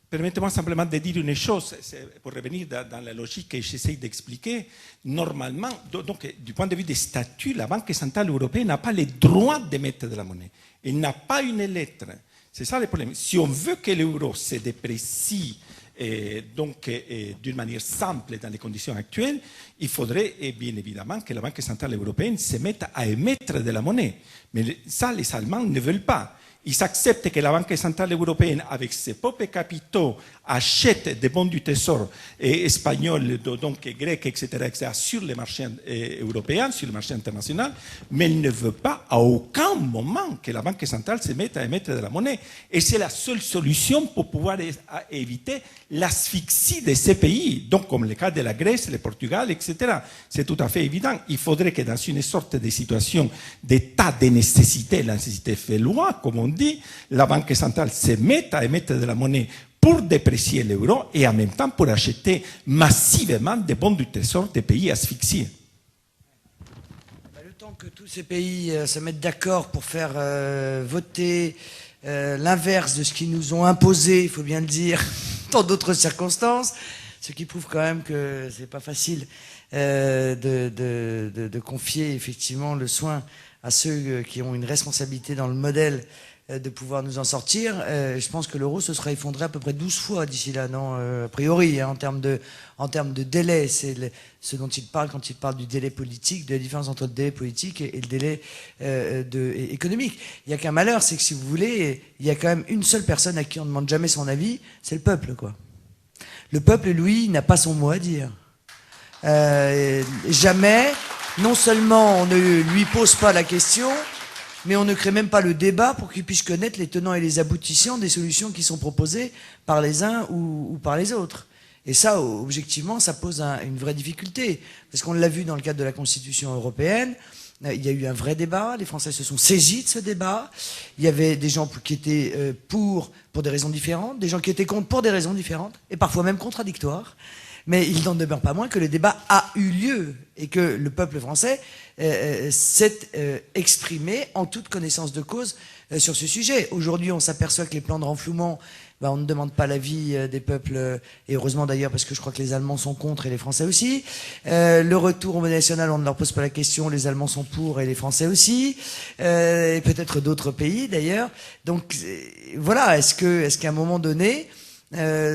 Permettez-moi simplement de dire une chose, pour revenir dans la logique que j'essaie d'expliquer. Normalement, donc, du point de vue des statuts, la Banque centrale européenne n'a pas le droit d'émettre de la monnaie. Elle n'a pas une lettre. C'est ça le problème. Si on veut que l'euro se déprécie d'une manière simple dans les conditions actuelles, il faudrait bien évidemment que la Banque centrale européenne se mette à émettre de la monnaie. Mais ça, les Allemands ne veulent pas. Ils acceptent que la Banque centrale européenne, avec ses propres capitaux, achète des bons du Trésor espagnols, donc grecs, etc., sur les marchés européens, sur le marché international, mais elle ne veut pas à aucun moment que la Banque centrale se mette à émettre de la monnaie. Et c'est la seule solution pour pouvoir éviter l'asphyxie de ces pays, donc comme le cas de la Grèce, le Portugal, etc. C'est tout à fait évident. Il faudrait que dans une sorte de situation d'état de nécessité, la nécessité fait loi, comme on dit, la Banque centrale se mette à émettre de la monnaie pour déprécier l'euro et en même temps pour acheter massivement des bons du Trésor des pays asphyxiés. Le temps que tous ces pays se mettent d'accord pour faire voter l'inverse de ce qu'ils nous ont imposé, il faut bien le dire, dans d'autres circonstances, Ce qui prouve quand même que c'est pas facile de confier effectivement le soin à ceux qui ont une responsabilité dans le modèle de pouvoir nous en sortir. Je pense que l'euro se sera effondré à peu près 12 fois d'ici là, non, a priori, hein, en termes de délai. C'est ce dont il parle quand il parle du délai politique, de la différence entre le délai politique et le délai économique. Il n'y a qu'un malheur, c'est que si vous voulez, il y a quand même une seule personne à qui on ne demande jamais son avis, c'est le peuple, quoi. Le peuple, lui, n'a pas son mot à dire. Jamais, non seulement on ne lui pose pas la question, mais on ne crée même pas le débat pour qu'il puisse connaître les tenants et les aboutissants des solutions qui sont proposées par les uns ou par les autres. Et ça, objectivement, ça pose une vraie difficulté. Parce qu'on l'a vu dans le cadre de la Constitution européenne, il y a eu un vrai débat, les Français se sont saisis de ce débat, il y avait des gens qui étaient pour des raisons différentes, des gens qui étaient contre pour des raisons différentes, et parfois même contradictoires. Mais il n'en demeure pas moins que le débat a eu lieu et que le peuple français s'est exprimé en toute connaissance de cause sur ce sujet. Aujourd'hui, on s'aperçoit que les plans de renflouement, on ne demande pas l'avis des peuples, et heureusement d'ailleurs parce que je crois que les Allemands sont contre et les Français aussi. Le retour au monnaie nationale, on ne leur pose pas la question, les Allemands sont pour et les Français aussi, et peut-être d'autres pays d'ailleurs. Donc voilà, est-ce qu'à un moment donné,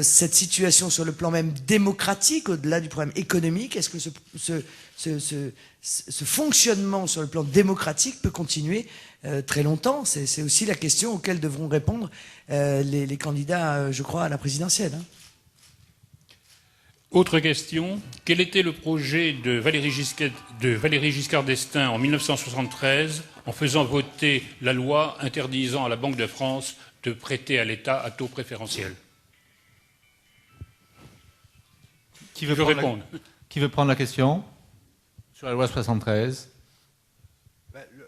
cette situation sur le plan même démocratique, au-delà du problème économique, est-ce que ce fonctionnement sur le plan démocratique peut continuer très longtemps? C'est aussi la question auxquelles devront répondre les candidats, je crois, à la présidentielle. Hein. Autre question, quel était le projet de Valéry Giscard d'Estaing en 1973 en faisant voter la loi interdisant à la Banque de France de prêter à l'État à taux préférentiel? Qui veut prendre la question sur la loi 73?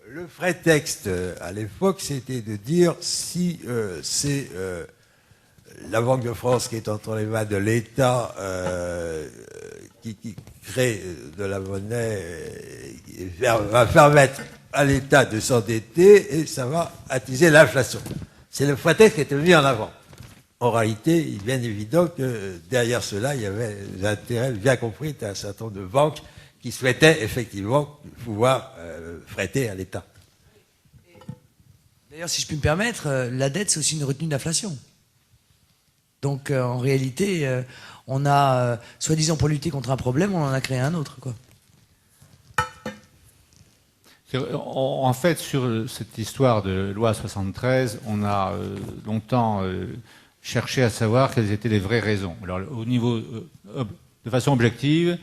Le vrai texte à l'époque, c'était de dire si c'est la Banque de France qui est entre les mains de l'État qui crée de la monnaie, va permettre à l'État de s'endetter et ça va attiser l'inflation. C'est le vrai texte qui était mis en avant. En réalité, il est bien évident que derrière cela, il y avait des intérêts bien compris d'un certain nombre de banques qui souhaitaient effectivement pouvoir prêter à l'État. D'ailleurs, si je puis me permettre, la dette, c'est aussi une retenue d'inflation. Donc, en réalité, on a, soi-disant pour lutter contre un problème, on en a créé un autre, quoi. En fait, sur cette histoire de loi 73, on a longtemps cherché à savoir quelles étaient les vraies raisons. Alors, au niveau, de façon objective,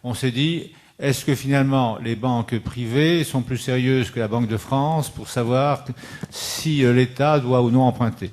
on s'est dit, est-ce que finalement les banques privées sont plus sérieuses que la Banque de France pour savoir si l'État doit ou non emprunter?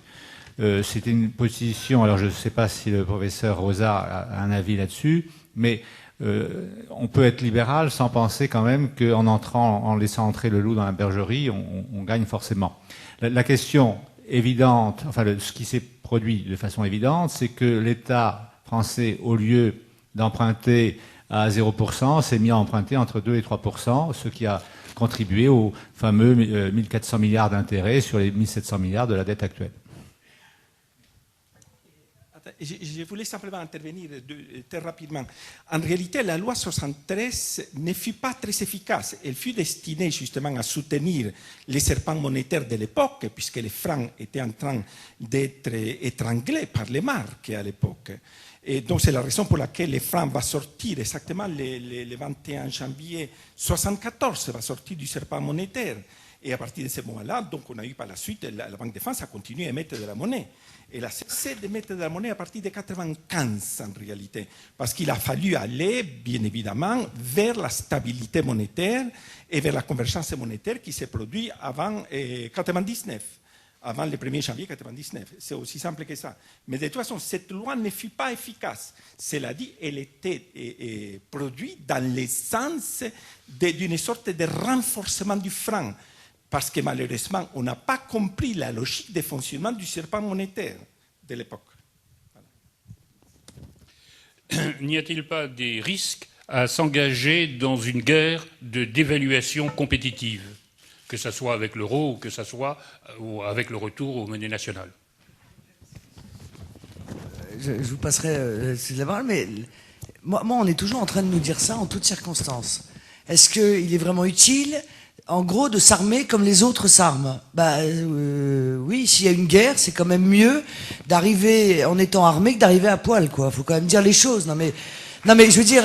C'était une position, alors je ne sais pas si le professeur Rosa a un avis là-dessus, mais on peut être libéral sans penser quand même en laissant entrer le loup dans la bergerie, on gagne forcément. La question évidente, enfin ce qui s'est produit de façon évidente, c'est que l'État français, au lieu d'emprunter à 0%, s'est mis à emprunter entre 2 et 3%, ce qui a contribué aux fameux 1400 milliards d'intérêts sur les 1700 milliards de la dette actuelle. Je voulais simplement intervenir très rapidement. En réalité, la loi 73 ne fut pas très efficace. Elle fut destinée justement à soutenir les serpents monétaires de l'époque, puisque les francs étaient en train d'être étranglés par les marques à l'époque. Et donc c'est la raison pour laquelle les francs va sortir exactement le 21 janvier 1974, va sortir du serpent monétaire. Et à partir de ce moment-là, donc on a eu par la suite, la Banque de France a continué à émettre de la monnaie. Elle a cessé d'émettre de la monnaie à partir de 1995 en réalité, parce qu'il a fallu aller, bien évidemment, vers la stabilité monétaire et vers la convergence monétaire qui s'est produite avant 1999, avant le 1er janvier 1999. C'est aussi simple que ça. Mais de toute façon, cette loi ne fut pas efficace. Cela dit, elle était produite dans le sens d'une sorte de renforcement du franc. Parce que malheureusement, on n'a pas compris la logique de fonctionnement du serpent monétaire de l'époque. Voilà. N'y a-t-il pas des risques à s'engager dans une guerre de dévaluation compétitive, que ce soit avec l'euro ou que ce soit avec le retour aux monnaies nationales? je vous passerai la parole, mais moi, on est toujours en train de nous dire ça en toutes circonstances. Est-ce qu'il est vraiment utile, en gros, de s'armer comme les autres s'arment? Oui, s'il y a une guerre, c'est quand même mieux d'arriver en étant armé que d'arriver à poil, quoi. Faut quand même dire les choses. Non mais je veux dire,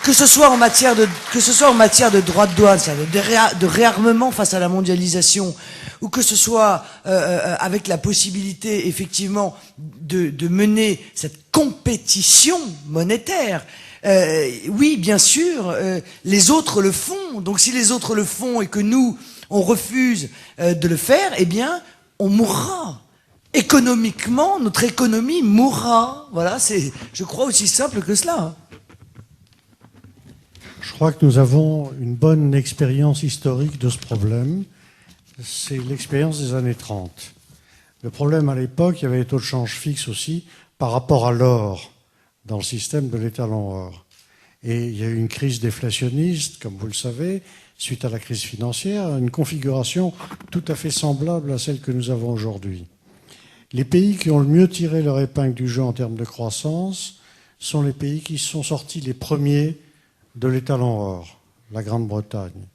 que ce soit en matière de droit de douane, de réarmement face à la mondialisation, ou que ce soit avec la possibilité, effectivement, de mener cette compétition monétaire. Oui, bien sûr, les autres le font. Donc si les autres le font et que nous, on refuse de le faire, eh bien, on mourra. Économiquement, notre économie mourra. Voilà, c'est, je crois, aussi simple que cela. Je crois que nous avons une bonne expérience historique de ce problème. C'est l'expérience des années 30. Le problème à l'époque, il y avait les taux de change fixes aussi par rapport à l'or dans le système de l'étalon or. Et il y a eu une crise déflationniste, comme vous le savez, suite à la crise financière, une configuration tout à fait semblable à celle que nous avons aujourd'hui. Les pays qui ont le mieux tiré leur épingle du jeu en termes de croissance sont les pays qui sont sortis les premiers de l'étalon or, la Grande-Bretagne.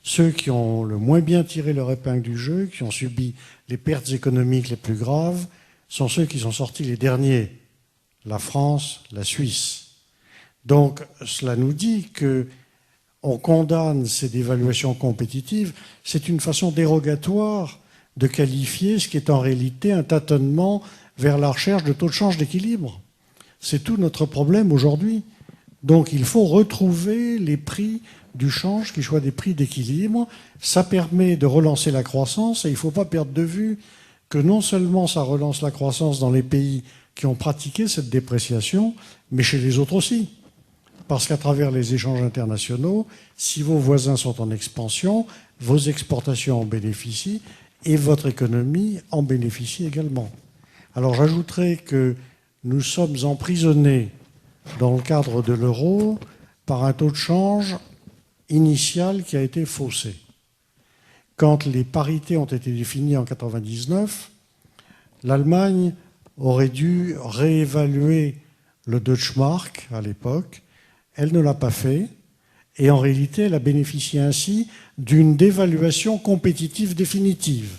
Ceux qui ont le moins bien tiré leur épingle du jeu, qui ont subi les pertes économiques les plus graves, sont ceux qui sont sortis les derniers, la France, la Suisse. Donc cela nous dit qu'on condamne ces dévaluations compétitives. C'est une façon dérogatoire de qualifier ce qui est en réalité un tâtonnement vers la recherche de taux de change d'équilibre. C'est tout notre problème aujourd'hui. Donc il faut retrouver les prix du change qui soient des prix d'équilibre. Ça permet de relancer la croissance et il ne faut pas perdre de vue que non seulement ça relance la croissance dans les pays qui ont pratiqué cette dépréciation, mais chez les autres aussi. Parce qu'à travers les échanges internationaux, si vos voisins sont en expansion, vos exportations en bénéficient et votre économie en bénéficie également. Alors j'ajouterais que nous sommes emprisonnés dans le cadre de l'euro par un taux de change initial qui a été faussé. Quand les parités ont été définies en 1999, l'Allemagne aurait dû réévaluer le Deutschmark à l'époque. Elle ne l'a pas fait et en réalité, elle a bénéficié ainsi d'une dévaluation compétitive définitive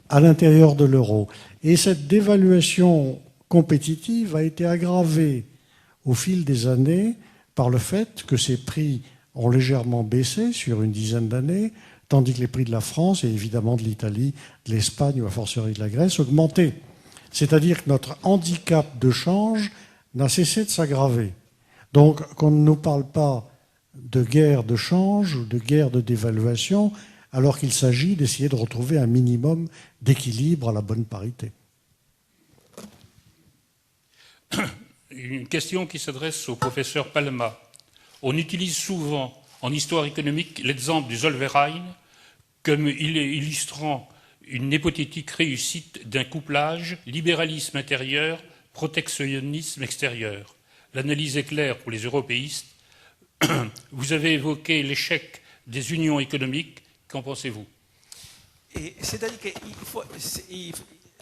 à l'intérieur de l'euro. Et cette dévaluation compétitive a été aggravée au fil des années par le fait que ces prix ont légèrement baissé sur une dizaine d'années, tandis que les prix de la France et évidemment de l'Italie, de l'Espagne ou a fortiori de la Grèce augmentaient. C'est-à-dire que notre handicap de change n'a cessé de s'aggraver. Donc qu'on ne nous parle pas de guerre de change ou de guerre de dévaluation, alors qu'il s'agit d'essayer de retrouver un minimum d'équilibre à la bonne parité. Une question qui s'adresse au professeur Palma. On utilise souvent en histoire économique l'exemple du Zollverein comme illustrant une hypothétique réussite d'un couplage libéralisme intérieur, protectionnisme extérieur. L'analyse est claire pour les européistes. Vous avez évoqué l'échec des unions économiques. Qu'en pensez-vous? C'est-à-dire que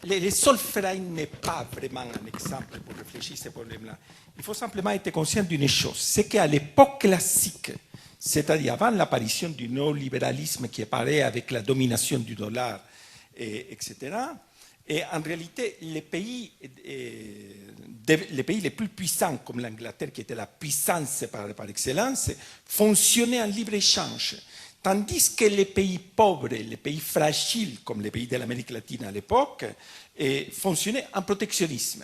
le Zollverein n'est pas vraiment un exemple pour réfléchir à ce problème-là. Il faut simplement être conscient d'une chose, c'est qu'à l'époque classique, c'est-à-dire avant l'apparition du néolibéralisme qui apparaît avec la domination du dollar, etc., et en réalité, les pays les plus puissants, comme l'Angleterre, qui était la puissance par excellence, fonctionnaient en libre-échange. Tandis que les pays pauvres, les pays fragiles, comme les pays de l'Amérique latine à l'époque, fonctionnaient en protectionnisme.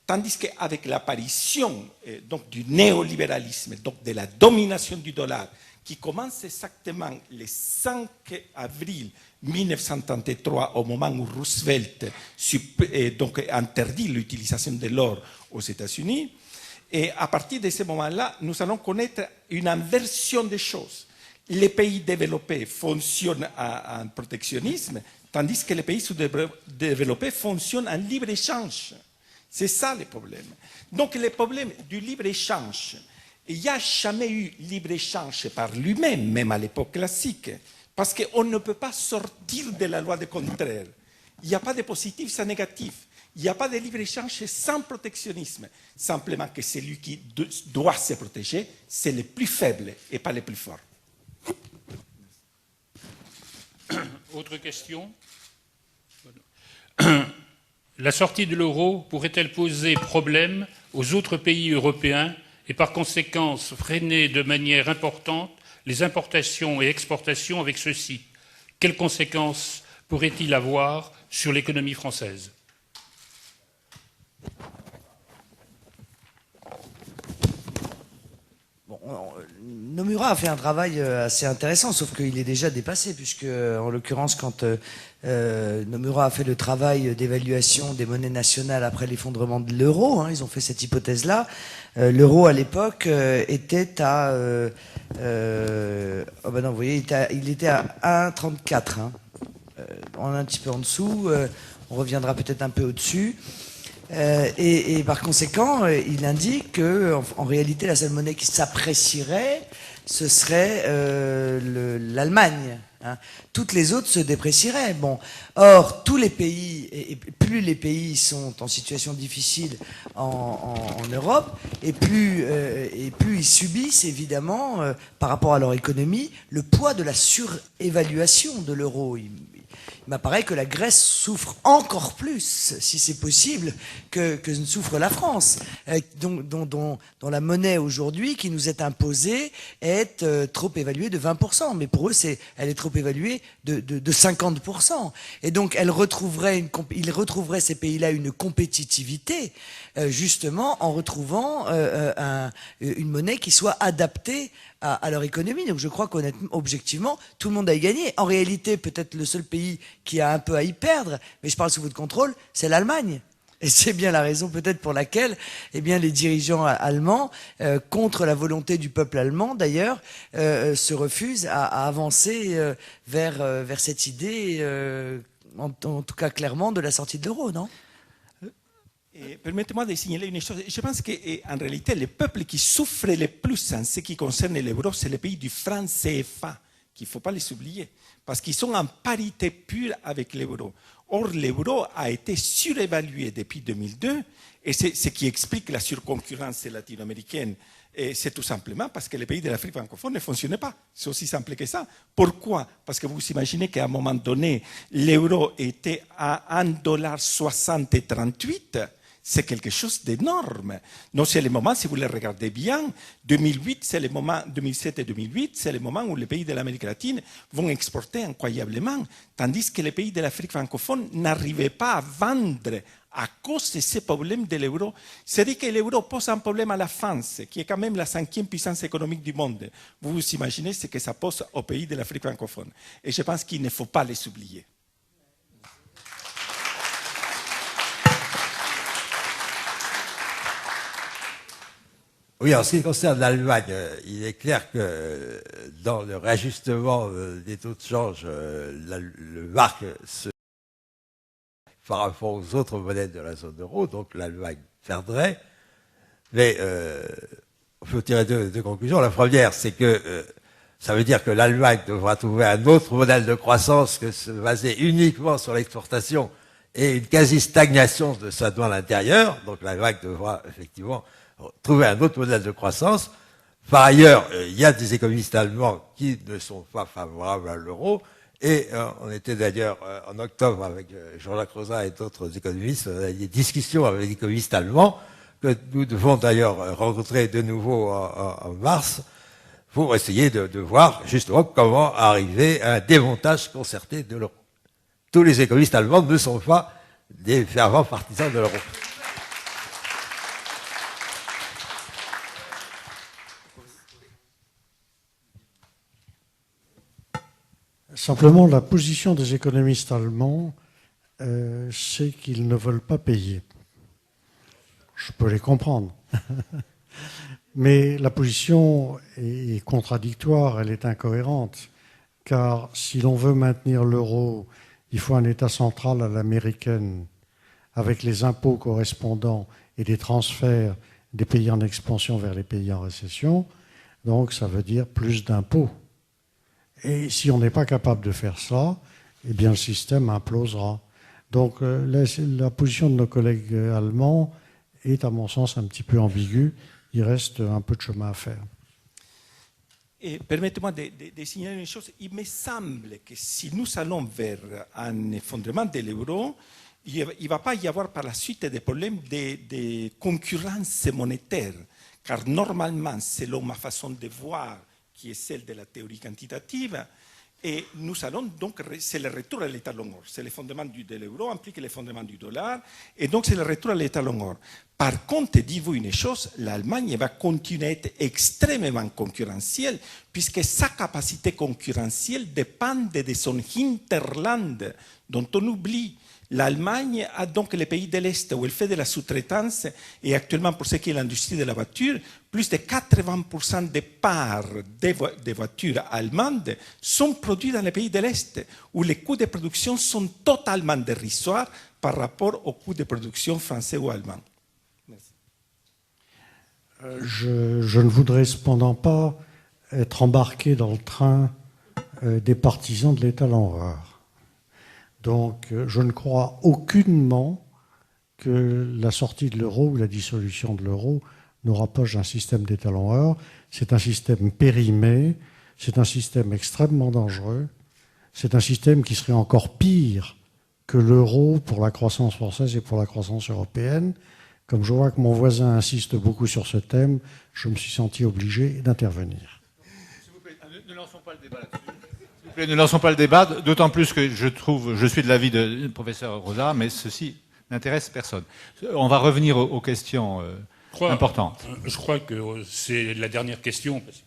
Tandis qu'avec l'apparition donc, du néolibéralisme, donc de la domination du dollar, qui commence exactement le 5 avril 1933, au moment où Roosevelt donc, interdit l'utilisation de l'or aux États-Unis, et à partir de ce moment-là, nous allons connaître une inversion des choses. Les pays développés fonctionnent en protectionnisme, tandis que les pays sous-développés fonctionnent en libre-échange. C'est ça le problème. Donc le problème du libre-échange, il n'y a jamais eu libre-échange par lui-même, même à l'époque classique, parce qu'on ne peut pas sortir de la loi du contraire. Il n'y a pas de positif sans négatif. Il n'y a pas de libre-échange sans protectionnisme. Simplement que celui qui doit se protéger, c'est le plus faible et pas le plus fort. Autre question? La sortie de l'euro pourrait-elle poser problème aux autres pays européens et par conséquent freiner de manière importante les importations et exportations avec ceux-ci? Quelles conséquences pourrait-il avoir sur l'économie française? Nomura a fait un travail assez intéressant, sauf qu'il est déjà dépassé, puisque, en l'occurrence, quand Nomura a fait le travail d'évaluation des monnaies nationales après l'effondrement de l'euro, ils ont fait cette hypothèse-là, l'euro à l'époque était à... oh ben non, vous voyez, il était à 1,34. On est un petit peu en dessous, on reviendra peut-être un peu au-dessus. Et par conséquent, il indique qu'en réalité, la seule monnaie qui s'apprécierait, ce serait l'Allemagne. Toutes les autres se déprécieraient. Bon. Or, tous les pays, et plus les pays sont en situation difficile en Europe, et plus ils subissent, évidemment, par rapport à leur économie, le poids de la surévaluation de l'euro. Il m'apparaît que la Grèce souffre encore plus, si c'est possible, que ne souffre la France, dont la monnaie aujourd'hui qui nous est imposée est trop évaluée de 20%. Mais pour eux, elle est trop évaluée de 50%. Et donc, ils retrouveraient ces pays-là une compétitivité, justement, en retrouvant une monnaie qui soit adaptée à leur économie. Donc je crois qu'objectivement, tout le monde a y gagné. En réalité, peut-être le seul pays qui a un peu à y perdre, mais je parle sous votre contrôle, c'est l'Allemagne. Et c'est bien la raison peut-être pour laquelle les dirigeants allemands, contre la volonté du peuple allemand d'ailleurs, se refusent à avancer vers cette idée, en tout cas clairement, de la sortie de l'euro, non ? Permettez-moi de signaler une chose. Je pense qu'en réalité, le peuple qui souffre le plus en ce qui concerne l'euro, c'est le pays du franc CFA, qu'il ne faut pas les oublier, parce qu'ils sont en parité pure avec l'euro. Or, l'euro a été surévalué depuis 2002, et c'est ce qui explique la surconcurrence latino-américaine. Et c'est tout simplement parce que les pays de l'Afrique francophone ne fonctionnaient pas. C'est aussi simple que ça. Pourquoi? Parce que vous imaginez qu'à un moment donné, l'euro était à 1,6038 $. C'est quelque chose d'énorme. Non, c'est le moment, si vous le regardez bien, 2008, c'est le moment, 2007 et 2008, c'est le moment où les pays de l'Amérique latine vont exporter incroyablement, tandis que les pays de l'Afrique francophone n'arrivaient pas à vendre à cause de ces problèmes de l'euro. C'est-à-dire que l'euro pose un problème à la France, qui est quand même la 5e puissance économique du monde. Vous vous imaginez ce que ça pose aux pays de l'Afrique francophone. Et je pense qu'il ne faut pas les oublier. Oui, en ce qui concerne l'Allemagne, il est clair que dans le réajustement des taux de change, le marque par rapport aux autres monnaies de la zone euro, donc l'Allemagne perdrait. Mais on peut tirer deux conclusions. La première, c'est que ça veut dire que l'Allemagne devra trouver un autre modèle de croissance que se baser uniquement sur l'exportation et une quasi-stagnation de sa demande intérieure. Donc l'Allemagne devra effectivement trouver un autre modèle de croissance. Par ailleurs, il y a des économistes allemands qui ne sont pas favorables à l'euro. Et on était d'ailleurs en octobre avec Jean-Jacques Rosa et d'autres économistes, on a eu des discussions avec les économistes allemands que nous devons d'ailleurs rencontrer de nouveau en mars pour essayer de voir justement comment arriver à un démontage concerté de l'euro. Tous les économistes allemands ne sont pas des fervents partisans de l'euro. Simplement, la position des économistes allemands, c'est qu'ils ne veulent pas payer. Je peux les comprendre. Mais la position est contradictoire, elle est incohérente. Car si l'on veut maintenir l'euro, il faut un État central à l'américaine, avec les impôts correspondants et des transferts des pays en expansion vers les pays en récession. Donc ça veut dire plus d'impôts. Et si on n'est pas capable de faire ça, eh bien le système implosera. Donc la position de nos collègues allemands est, à mon sens, un petit peu ambiguë. Il reste un peu de chemin à faire. Et permettez-moi de signaler une chose. Il me semble que si nous allons vers un effondrement de l'euro, il ne va pas y avoir par la suite des problèmes de concurrence monétaire. Car normalement, selon ma façon de voir, qui est celle de la théorie quantitative, et nous allons donc, c'est le retour à l'état long or. C'est l'effondrement de l'euro implique l'effondrement du dollar, et donc c'est le retour à l'état long or. Par contre, dites-vous une chose, l'Allemagne va continuer à être extrêmement concurrentielle, puisque sa capacité concurrentielle dépend de son hinterland, dont on oublie. L'Allemagne a donc les pays de l'Est où elle fait de la sous-traitance et actuellement pour ce qui est l'industrie de la voiture, plus de 80% des parts des voitures allemandes sont produites dans les pays de l'Est où les coûts de production sont totalement dérisoires par rapport aux coûts de production français ou allemands. Merci. Je ne voudrais cependant pas être embarqué dans le train des partisans de l'État l'horreur. Donc, je ne crois aucunement que la sortie de l'euro ou la dissolution de l'euro nous rapproche d'un système d'étalon-heure. C'est un système périmé, c'est un système extrêmement dangereux, c'est un système qui serait encore pire que l'euro pour la croissance française et pour la croissance européenne. Comme je vois que mon voisin insiste beaucoup sur ce thème, je me suis senti obligé d'intervenir. S'il vous plaît, ne lançons pas le débat là-dessus. Ne lançons pas le débat, d'autant plus que je suis de l'avis du professeur Rosa, mais ceci n'intéresse personne. On va revenir aux questions importantes. Je crois que c'est la dernière question, parce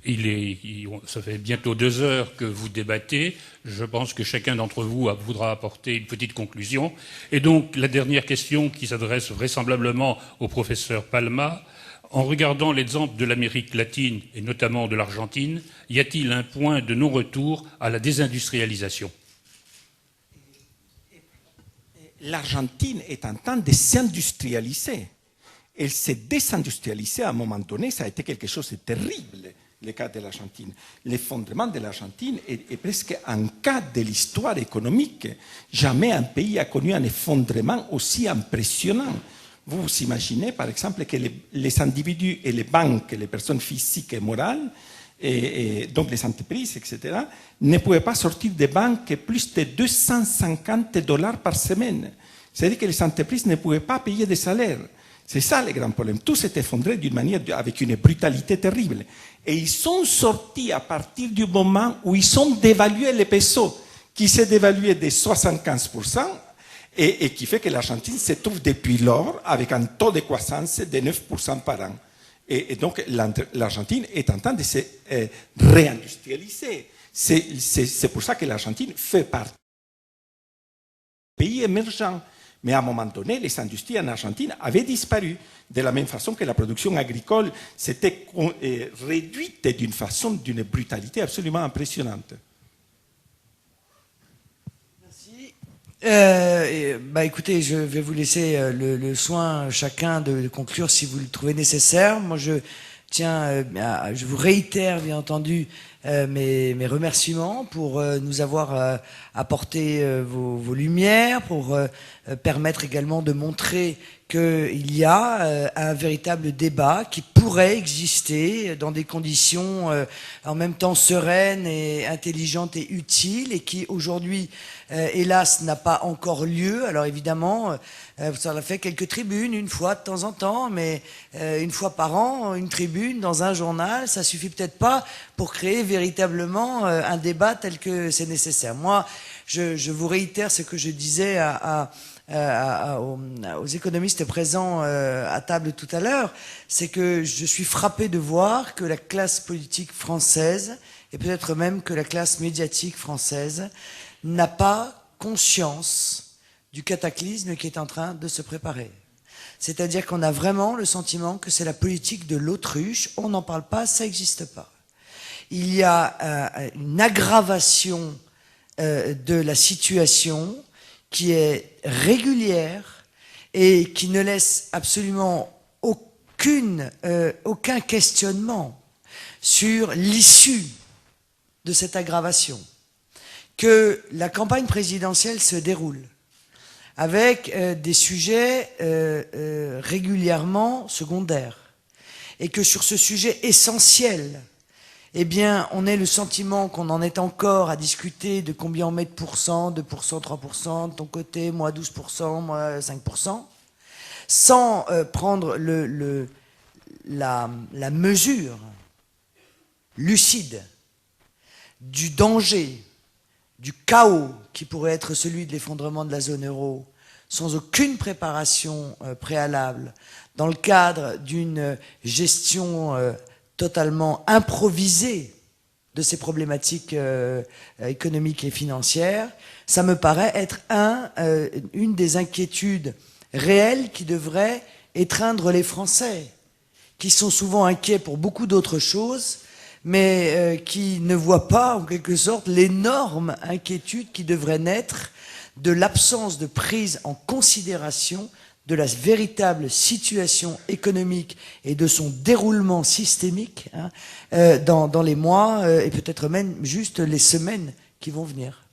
que ça fait bientôt 2 heures que vous débattez. Je pense que chacun d'entre vous voudra apporter une petite conclusion. Et donc, la dernière question qui s'adresse vraisemblablement au professeur Palma. En regardant l'exemple de l'Amérique latine et notamment de l'Argentine, y a-t-il un point de non-retour à la désindustrialisation? L'Argentine est en train de s'industrialiser. Elle s'est désindustrialisée à un moment donné, ça a été quelque chose de terrible, le cas de l'Argentine. L'effondrement de l'Argentine est presque un cas de l'histoire économique. Jamais un pays n'a connu un effondrement aussi impressionnant. Vous vous imaginez, par exemple, que les individus et les banques, les personnes physiques et morales, et donc les entreprises, etc., ne pouvaient pas sortir des banques plus de $250 par semaine. C'est-à-dire que les entreprises ne pouvaient pas payer des salaires. C'est ça le grand problème. Tout s'est effondré d'une manière, avec une brutalité terrible. Et ils sont sortis à partir du moment où ils ont dévalué le peso, qui s'est dévalué de 75%, et qui fait que l'Argentine se trouve depuis lors avec un taux de croissance de 9% par an. Et donc l'Argentine est en train de se réindustrialiser. C'est pour ça que l'Argentine fait partie des pays émergents. Mais à un moment donné, les industries en Argentine avaient disparu, de la même façon que la production agricole s'était réduite d'une brutalité absolument impressionnante. Écoutez, je vais vous laisser le soin chacun de conclure si vous le trouvez nécessaire. Moi, je vous réitère bien entendu mes remerciements pour nous avoir apporté vos lumières, pour permettre également de montrer qu'il y a un véritable débat qui pourrait exister dans des conditions en même temps sereines et intelligentes et utiles et qui aujourd'hui, hélas, n'a pas encore lieu. Alors évidemment, ça a fait quelques tribunes, une fois de temps en temps, mais une fois par an, une tribune dans un journal, ça suffit peut-être pas pour créer véritablement un débat tel que c'est nécessaire. Moi, je vous réitère ce que je disais aux économistes présents à table tout à l'heure, c'est que je suis frappé de voir que la classe politique française, et peut-être même que la classe médiatique française, n'a pas conscience du cataclysme qui est en train de se préparer. C'est-à-dire qu'on a vraiment le sentiment que c'est la politique de l'autruche, on n'en parle pas, ça n'existe pas. Il y a une aggravation de la situation qui est régulière et qui ne laisse absolument aucun questionnement sur l'issue de cette aggravation. Que la campagne présidentielle se déroule, avec des sujets régulièrement secondaires. Et que sur ce sujet essentiel, eh bien, on ait le sentiment qu'on en est encore à discuter de combien on met de pourcents, 2%, 3%, de ton côté, moi 12%, moi 5%, sans prendre la mesure lucide du danger, du chaos qui pourrait être celui de l'effondrement de la zone euro, sans aucune préparation préalable, dans le cadre d'une gestion totalement improvisée de ces problématiques économiques et financières, ça me paraît être une des inquiétudes réelles qui devrait étreindre les Français, qui sont souvent inquiets pour beaucoup d'autres choses, mais qui ne voient pas, en quelque sorte, l'énorme inquiétude qui devrait naître de l'absence de prise en considération de la véritable situation économique et de son déroulement systémique dans les mois et peut-être même juste les semaines qui vont venir.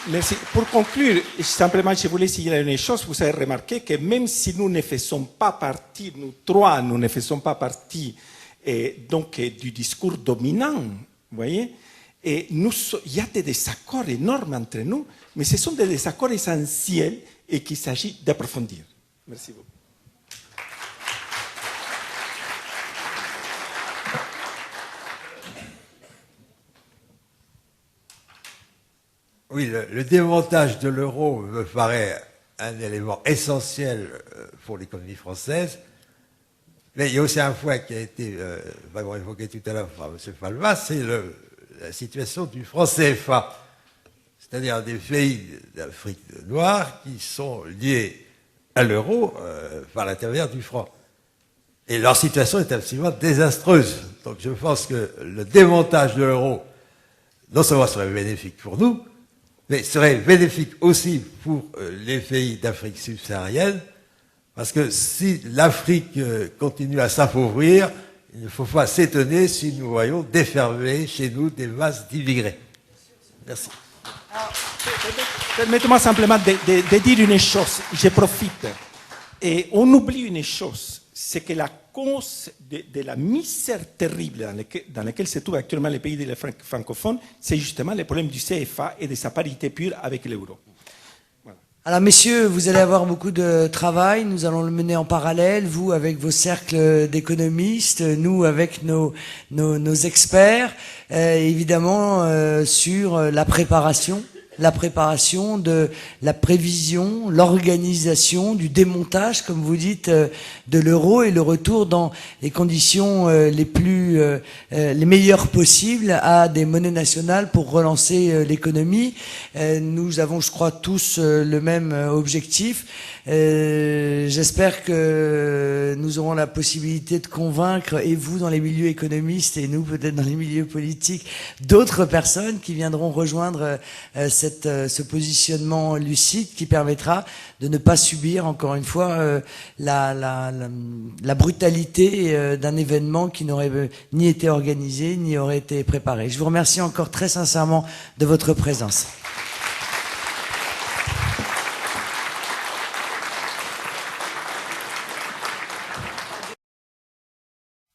Merci. Pour conclure, simplement, je voulais signaler une chose. Vous avez remarqué que même si nous ne faisons pas partie, nous trois, nous ne faisons pas partie donc, du discours dominant, vous voyez, et il y a des désaccords énormes entre nous, mais ce sont des désaccords essentiels et qu'il s'agit d'approfondir. Merci beaucoup. Oui, le démontage de l'euro me paraît un élément essentiel pour l'économie française. Mais il y a aussi un point qui a été vaguement évoqué tout à l'heure par M. Palma, c'est la situation du franc CFA, c'est-à-dire des pays d'Afrique noire qui sont liés à l'euro par l'intermédiaire du franc. Et leur situation est absolument désastreuse. Donc je pense que le démontage de l'euro, non seulement serait bénéfique pour nous, mais serait bénéfique aussi pour les pays d'Afrique subsaharienne, parce que si l'Afrique continue à s'appauvrir, il ne faut pas s'étonner si nous voyons déferler chez nous des masses d'immigrés. Merci. Permettez-moi simplement de dire une chose, je profite. Et on oublie une chose, c'est que la cause de la misère terrible dans laquelle se trouvent actuellement les pays francophones, c'est justement le problème du CFA et de sa parité pure avec l'euro. Voilà. Alors messieurs, vous allez avoir beaucoup de travail, nous allons le mener en parallèle, vous avec vos cercles d'économistes, nous avec nos experts, évidemment sur la préparation de la prévision, l'organisation, du démontage, comme vous dites, de l'euro et le retour dans les conditions les meilleures possibles à des monnaies nationales pour relancer l'économie. Nous avons, je crois, tous le même objectif. J'espère que nous aurons la possibilité de convaincre, et vous dans les milieux économistes, et nous peut-être dans les milieux politiques, d'autres personnes qui viendront rejoindre ce positionnement lucide qui permettra de ne pas subir, encore une fois, la brutalité d'un événement qui n'aurait ni été organisé, ni aurait été préparé. Je vous remercie encore très sincèrement de votre présence.